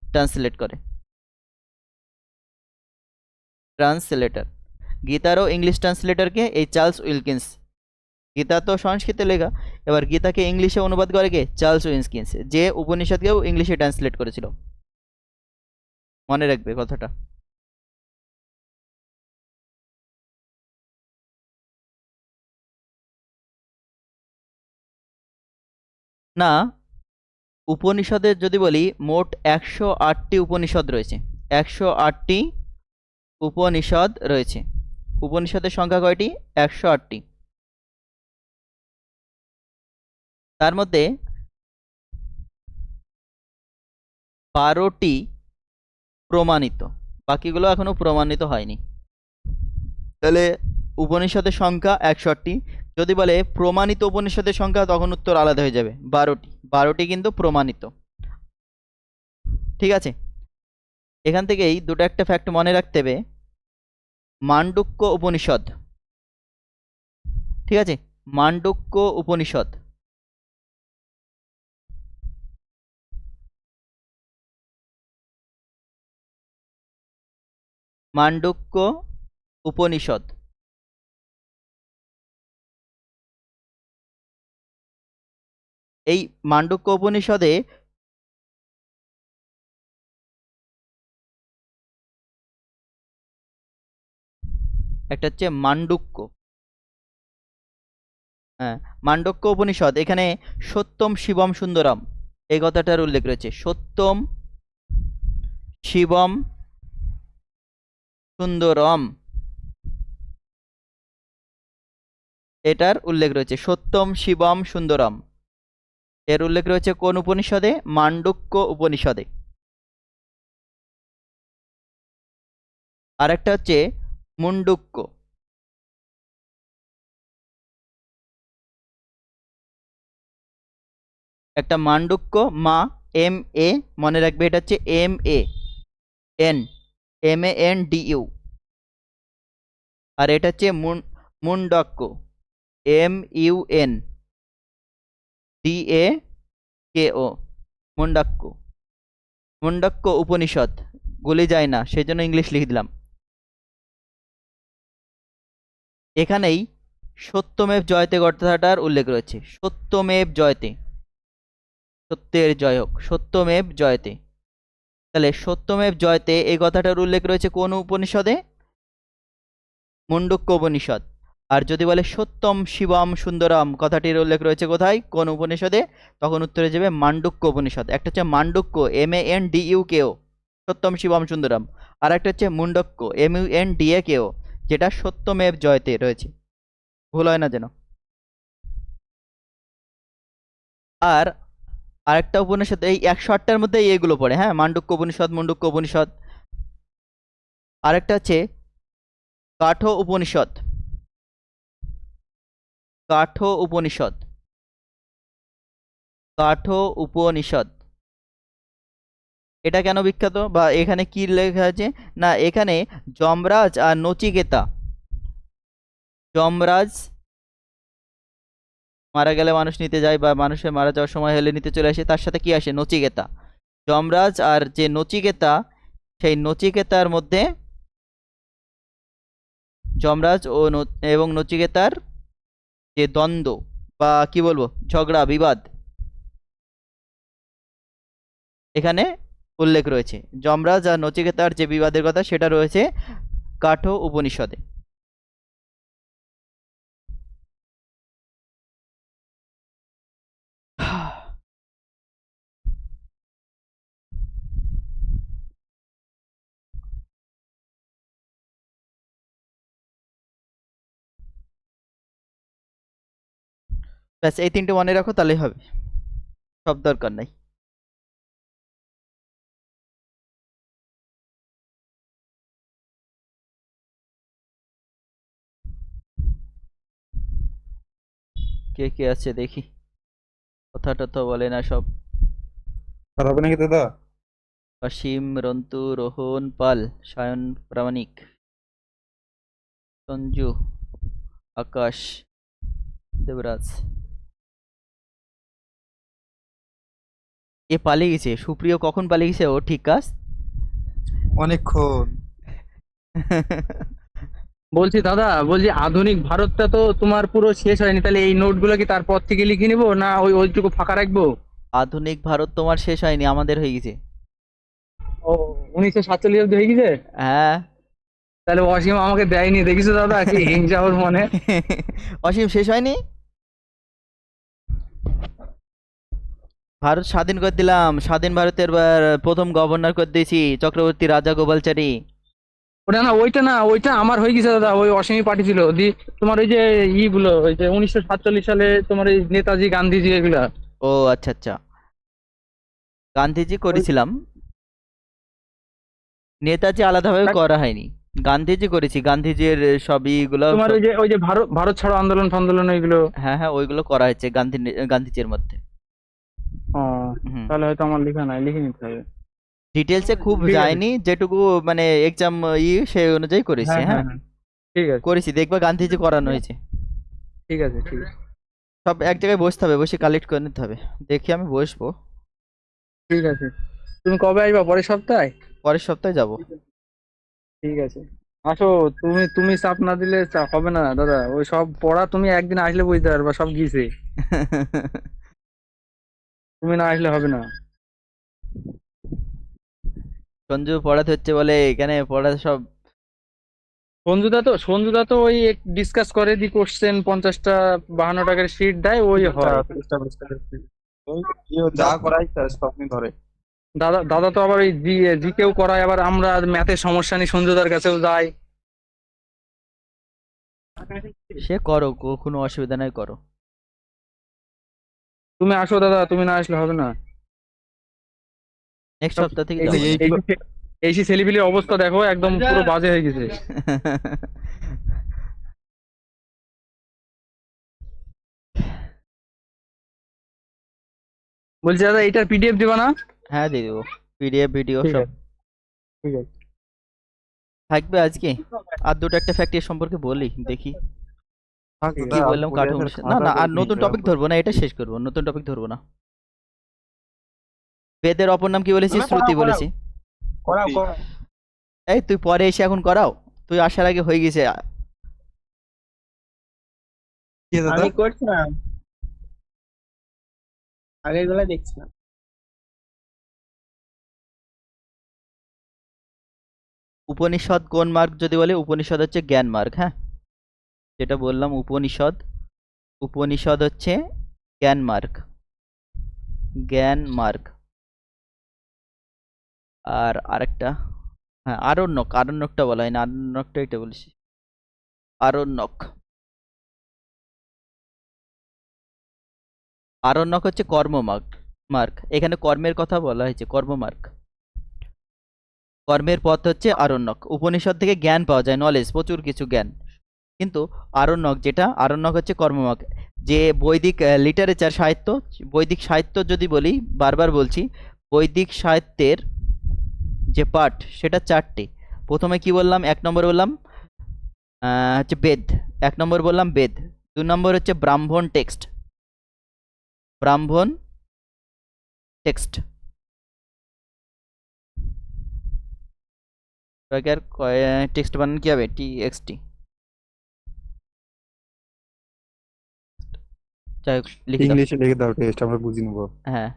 ট্রান্সলেট করে, ট্রান্সলেটর। গীতারও ইংলিশ ট্রান্সলেটরকে এই চার্লস উইলকিন্স। গীতা তো সংস্কৃতে লেখা, এবার গীতাকে ইংলিশে অনুবাদ করে কে, চার্লস উইলকিন্স, যে উপনিষদকেও ইংলিশে ট্রান্সলেট করেছিল। মনে রাখবে কথাটা। না, উপনিষদের যদি বলি মোট 108টি উপনিষদ রয়েছে। 108টি উপনিষদ রয়েছে। উপনিষদের সংখ্যা কয়টি, 108টি। তার মধ্যে 12টি প্রমাণিত, বাকিগুলো এখনো প্রমাণিত হয়নি। তাহলে উপনিষদের সংখ্যা 108টি। যদি বলে প্রমাণিত উপনিষদের সংখ্যা, তখন উত্তর আলাদা হয়ে যাবে, 12টি। 12টি কিন্তু প্রমাণিত। ঠিক আছে, এখান থেকেই দুটো একটা ফ্যাক্ট মনে রাখতে হবে। মান্ডুক্য উপনিষদ, ঠিক আছে, মান্ডুক্য উপনিষদ, মান্ডুক্য উপনিষদ, এই মান্ডুক্য উপনিষদে একটা হচ্ছে মান্ডুক্য, হ্যাঁ, মান্ডুক্য উপনিষদ, এখানে সত্যম শিবম সুন্দরম এই কথাটার উল্লেখ রয়েছে। সত্যম শিবম সুন্দরম, এটার উল্লেখ রয়েছে সত্যম শিবম সুন্দরম, এর উল্লেখ রয়েছে কোন উপনিষদে? মান্ডুক্য উপনিষদে। আরেকটা হচ্ছে মুন্ডুক্য, একটা মান্ডুক্য, মা, এম এ, মনে রাখবে এটা হচ্ছে এম এ এন, MANDU। আর এটা হচ্ছে মুন্ডাক্য, MUNDAKO, মুন্ডাক্য। মুন্ডাক্য উপনিষদ গুলি যায় না, সেজন্য ইংলিশ লিখে দিলাম। এখানেই সত্যমেব জয়তে কথাটার উল্লেখ রয়েছে, সত্যমেব জয়তে, সত্যের জয় হোক, সত্যমেব জয়তে। তাহলে সত্যমেব জয়তে এই কথাটার উল্লেখ রয়েছে কোন উপনিষদে? মুন্ডুক্য উপনিষদ। আর যদি বলে সত্যম শিবম সুন্দরম, কথাটির উল্লেখ রয়েছে কোথায়, কোন উপনিষদে? তখন উত্তরে যাবে মান্ডুক্য উপনিষদ। একটা হচ্ছে মান্ডুক্য, MANDUKO, সত্যম শিবম সুন্দরম। আর একটা হচ্ছে মুন্ডক্য, MUNDAKO, যেটা সত্যমেব জয়তে রয়েছে, ভুল হয় না যেন। আর আরেকটা উপনিষদ, এই 108টার মধ্যে এগুলো পড়ে, হ্যাঁ, মান্ডুক্য উপনিষদ, মুন্ডুক্য উপনিষদ। আরেকটা হচ্ছে কাঠো উপনিষদ, কাঠো উপনিষদ, কাঠো উপনিষদ। এটা কেন বিখ্যাত, বা এখানে কি লেখা আছে? না, এখানে যমরাজ আর নচিকেতা, যমরাজ মারা গেলে মানুষ নিতে যায়, বা মানুষের মারা যাওয়ার সময় হলে নিতে চলে আসে, তার সাথে কি আসে? নচিকেতা। যমরাজ আর যে নচিকেতা, সেই নচিকেতার মধ্যে যমরাজ এবং নচিকেতার যে দ্বন্দ্ব, বা কি বলবো, ঝগড়া বিবাদ, এখানে উল্লেখ রয়েছে। যমরাজ আর নচিকেতার যে বিবাদের কথা, সেটা রয়েছে কাঠো উপনিষদে। ব্যাস, এই তিনটে মনে রাখো, তাহলেই হবে, সব দরকার নাই। কে কে আছে দেখি, কথাটা তো বলে না সব। আর হবে নাকি দাদা? অসীম, রন্তু, রোহন পাল, সায়ন প্রামাণিক, সঞ্জু, আকাশ, দেবরাজ। এ পালিয়ে গেছে, সুপ্রিয় কখন পালিয়ে গেছে ও, ঠিক কাজ। অনেকক্ষণ। বলছি দাদা, বলছি আধুনিক ভারতটা তো তোমার পুরো শেষ হয়নি, তাহলে এই নোটগুলো কি তারপর থেকে লিখে নিবো, না ওইটুকু ফাঁকা রাখবো? আধুনিক ভারত তোমার শেষ হয়নি, আমাদের হয়ে গেছে। ও, 1947 অব্দি হয়ে গেছে? হ্যাঁ। তাহলে অসীম আমাকে দেয়নি, দেখিছো দাদা কি হিংসা ওর মনে। অসীম শেষ হয়নি, ভারত স্বাধীন করে দিলাম, স্বাধীন ভারতের প্রথম গভর্নর করে দিয়েছি চক্রবর্তী রাজা গোপালচারী। ওটা না, ওইটা না, ওইটা আমার হয়ে গেছে দাদা, ওই অসীমই পাঠিয়েছিল তোমার ওই যে ইগুলো, ওই যে 1947 সালে তোমার এই নেতাজি গান্ধীজি এগুলা। ও আচ্ছা আচ্ছা, গান্ধীজি করেছিলাম, নেতাজি আলাদাভাবে করা হয়নি, গান্ধীজি করেছি, গান্ধীজির সবই গুলো তোমার ওই যে ভারত ভারত ছাড়ো আন্দোলন ফান্দোলন ওইগুলো। হ্যাঁ হ্যাঁ, ওইগুলো করা হয়েছে গান্ধীজির মধ্যে। ও, হুম, তাহলে হয়তো আমার লেখা নাই, লিখে নিতে হবে। ডিটেলসে খুব ঠিক আছে। যায়নি, যেটুকু মানে এক্সাম সেই অনুযায়ী করেছি। হ্যাঁ হ্যাঁ হ্যাঁ, হ্যাঁ, ঠিক আছে করেছি, দেখবা গান্ধীজি করানো হয়েছে। ঠিক আছে ঠিক আছে সব এক জায়গায় বসতে হবে, বসে কালেক্ট করে নিতে হবে। দেখি আমি বসবো, ঠিক আছে। তুমি কবে আসবা, পরের সপ্তাহে? পরের সপ্তাহে যাব। ঠিক আছে, আসো। তুমি চাপ না দিলে চাপ হবে না দাদা, ওই সব পড়া তুমি একদিন আসলে বুঝতে পারবা, সব গিয়েছে, তুমি না আসলে হবে না। সঞ্জু পড়াতে হচ্ছে বলে, এখানে পড়া সব। সঞ্জুদা তো ওই ডিসকাস করে দি, কোশ্চেন 50টা 52 টাকার শিট দেয়, ওই হয়। যা করাই সব ধরে। দাদা দাদা তো আবার ওই জিকেও করায়, আবার আমরা ম্যাথের সমস্যা নিয়ে সঞ্জুদার কাছেও যাই। সে করো, কোনো অসুবিধা নাই, করো। তুমি আসো দাদা, তুমি না আসলে হবে না। নেক্সট সব সপ্তাহ থেকে এই যাবো যে- না। এই যে ছেলেপিলের অবস্থা দেখো, একদম পুরো বাজে হয়ে গেছে। বলছি দাদা, এটার পিডিএফ দিবা না? হ্যাঁ দিয়ে দেবো, পিডিএফ ভিডিও ঠিক সব আছে, ঠিক আছে। থাকবে আজকে। আর দুটো একটা ফ্যাক্ট এর সম্পর্কে বলি, দেখি কি বললাম। কাঠুন না না, আর নতুন টপিক ধরবো না, এটা শেষ করবো, নতুন টপিক ধরবো না। বেদের অপর নাম কি বলেছি? শ্রুতি বলেছি। করাও এই তুই পরে এসে এখন করাও, তুই আসার আগে হয়ে গেছে। আমি করছিলাম, আগের বেলা দেখছিলাম। উপনিষদ কোন মার্গ যদি বলে, উপনিষদ হচ্ছে জ্ঞান মার্গ। হ্যাঁ, যেটা বললাম, উপনিষদ, উপনিষদ হচ্ছে জ্ঞান মার্গ, জ্ঞান মার্গ। আর আরেকটা, হ্যাঁ আরণ্যক, আরণ্যকটা বলা হয় না, আরণ্যকটা এটা বলেছি, আরণ্যক। আরণ্যক হচ্ছে কর্ম মার্গ, মার্গ। এখানে কর্মের কথা বলা হয়েছে, কর্ম মার্গ, কর্মের পথ হচ্ছে আরণ্যক। উপনিষদ থেকে জ্ঞান পাওয়া যায়, নলেজ, প্রচুর কিছু জ্ঞান। কিন্তু আরণ্যক যেটা, আরণ্যক হচ্ছে কর্মমার্গ। যে বৈদিক লিটারেচার, সাহিত্য, বৈদিক সাহিত্য যদি বলি, বারবার বলছি, বৈদিক সাহিত্যের যে পাঠ সেটা চারটে। প্রথমে কি বললাম? এক নম্বর বললাম হচ্ছে বেদ, এক নম্বর বললাম বেদ। 2 নম্বর হচ্ছে ব্রাহ্মণ টেক্সট, ব্রাহ্মণ টেক্সট। টেক্সট বানান কি হবে? TXT। যাই হোক, লিখে দাও। ইংলিশে লিখে দাও, টেস্ট আমরা বুঝে নেবো। হ্যাঁ,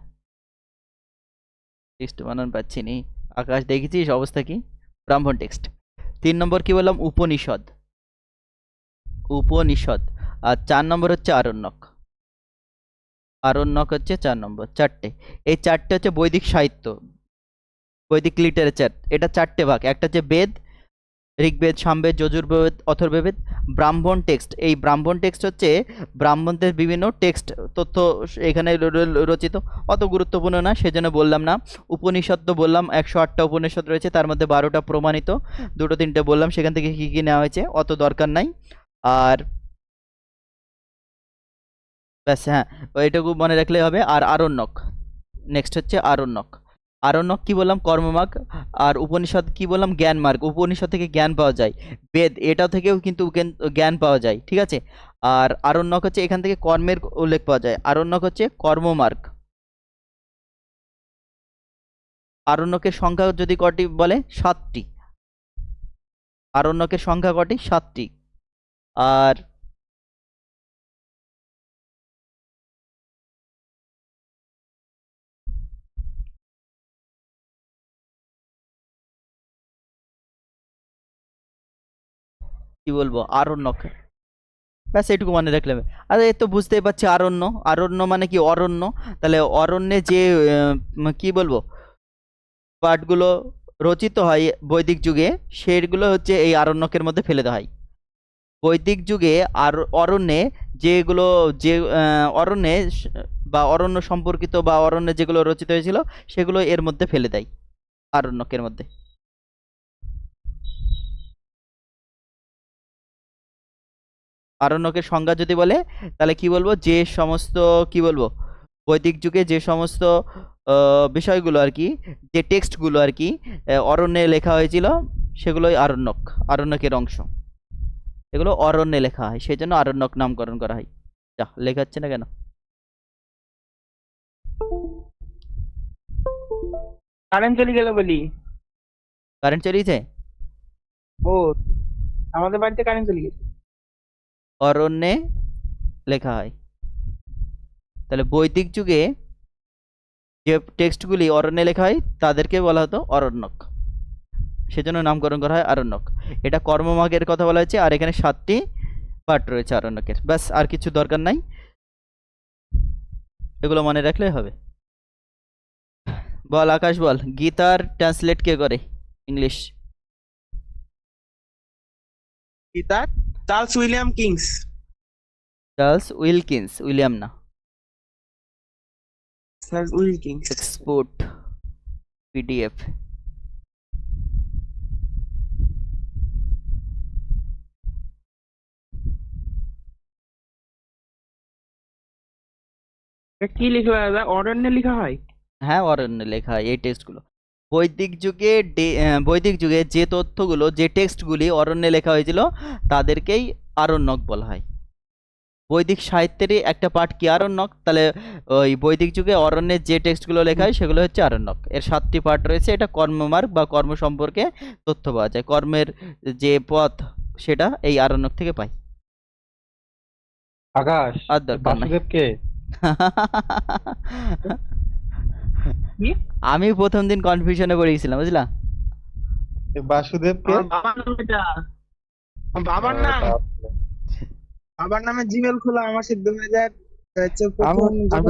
টেক্সট বানান পাচ্ছি নি। আকাশ দেখেছিস অবস্থা কি? ব্রাহ্মণ টেক্সট। 3 নম্বর কি বললাম? উপনিষদ, উপনিষদ। আর 4 নম্বর হচ্ছে আরণ্যক, আরণ্যক হচ্ছে 4 নম্বর। চারটে, এই চারটে হচ্ছে বৈদিক সাহিত্য, বৈদিক লিটারেচার। এটা চারটে ভাগ, একটা হচ্ছে বেদ, ঋগ্বেদ, সামবেদ, যজুর্বেদ, অথর্ববেদ। ব্রাহ্মণ টেক্সট, এই ব্রাহ্মণ টেক্সট হচ্ছে ব্রাহ্মণদের বিভিন্ন টেক্সট, তথ্য এখানে রচিত, অত গুরুত্বপূর্ণ না, সেজন্য বললাম না। উপনিষদ তো বললাম 108টা উপনিষদ রয়েছে, তার মধ্যে 12টা প্রমাণিত, 2-3টে বললাম সেখান থেকে কী কী নেওয়া হয়েছে, অত দরকার নাই। আর ব্যাস, হ্যাঁ এইটুকু মনে রাখলেই হবে। আর আরণ্যক, নেক্সট হচ্ছে আরণ্যক। আরণ্যক কি বললাম? কর্মমার্গ। আর উপনিষদ কি বললাম? জ্ঞান মার্গ, উপনিষদ থেকে জ্ঞান পাওয়া যায়। বেদ, এটা থেকেও কিন্তু জ্ঞান পাওয়া যায়, ঠিক আছে। আর আরণ্যক হচ্ছে এখান থেকে কর্মের উল্লেখ পাওয়া যায়, আরণ্যক হচ্ছে কর্মমার্গ। আরণ্যকের সংখ্যা যদি কটি বলে? 7টি। আরণ্যকের সংখ্যা কটি? 7টি। আর কি বলবো, আরণ্যক, ব্যাস এইটুকু মনে রাখলে হবে। আর এই তো বুঝতেই পারছি, আরণ্য, আরণ্য মানে কি? অরণ্য। তাহলে অরণ্যে যে কি বলবো, পাঠগুলো রচিত হয় বৈদিক যুগে, সেগুলো হচ্ছে এই আরণ্যকের মধ্যে ফেলে দেওয়া হয়। বৈদিক যুগে আর অরণ্যে যেগুলো, যে অরণ্যে বা অরণ্য সম্পর্কিত বা অরণ্যে যেগুলো রচিত হয়েছিল, সেগুলো এর মধ্যে ফেলে দেয়, আরণ্যকের মধ্যে। আরণ্যকের সংজ্ঞা যদি বলে, তাহলে কি বলবো? যে সমস্ত, কি বলবো, বৈদিক যুগে যে সমস্ত বিষয়গুলো আর কি, যে টেক্সটগুলো আর কি অরণ্যে লেখা হয়েছিল, সেগুলোই আরণ্যক, আরণ্যকের অংশ। এগুলো অরণ্যে লেখা হয়, সেই জন্য আরণ্যক নামকরণ করা হয়। যা, লেখা হচ্ছে না কেন? কারেন্ট চলে গেল বলি। কারেন্ট চলিয়েছে? ও, আমাদের বাড়িতে কারেন্ট চলে গেছে। অরণ্যে লেখা হয়। তাহলে বৈদিক যুগে যে টেক্সটগুলি অরণ্যে লেখা হয়, তাদেরকে বলা হতো অরণ্যক, সেজন্য নামকরণ করা হয় আরণ্যক। এটা কর্মমার্গের কথা বলা হয়েছে, আর এখানে 7টি পার্ট রয়েছে আরণ্যকের, ব্যাস আর কিছু দরকার নাই, এগুলো মনে রাখলেই হবে। বল আকাশ, বল, গীতার ট্রান্সলেট কে করে English? Gita Charles William Kings. Charles Wilkins, William না। Charles Wilkins. Export PDF. এটা কি লেখা হয় দাদা? অরণ্যে লেখা হয়? হ্যাঁ, অরণ্যে লেখা হয় এই টেক্সটগুলো। বৈদিক যুগে যে তথ্যগুলো, যে টেক্সটগুলি অরণ্যে লেখা হয়েছিল তাদেরকেই আরণ্যক বলা হয়। বৈদিক সাহিত্যেরই একটা পার্ট কি আরণ্যক, তাহলে ওই বৈদিক যুগে অরণ্যের যে টেক্সটগুলো লেখা হয় সেগুলো হচ্ছে আরণ্যক। এর 7টি পার্ট রয়েছে। এটা কর্মমার্গ বা কর্ম সম্পর্কে তথ্য পাওয়া যায়। কর্মের যে পথ সেটা এই আরণ্যক থেকে পাই। আকাশ, আর দরকার নাই। বাসুদেবকে কি? আমি প্রথম দিন কনফিউশনে পড়ে গেছিলাম, বুঝলা? বাসুদেবকে আমার বাবার নাম এটা। আমার বাবার নামে জিমেল খোলা আমার সিদ্ধ হয়ে যায়। হচ্ছে প্রথম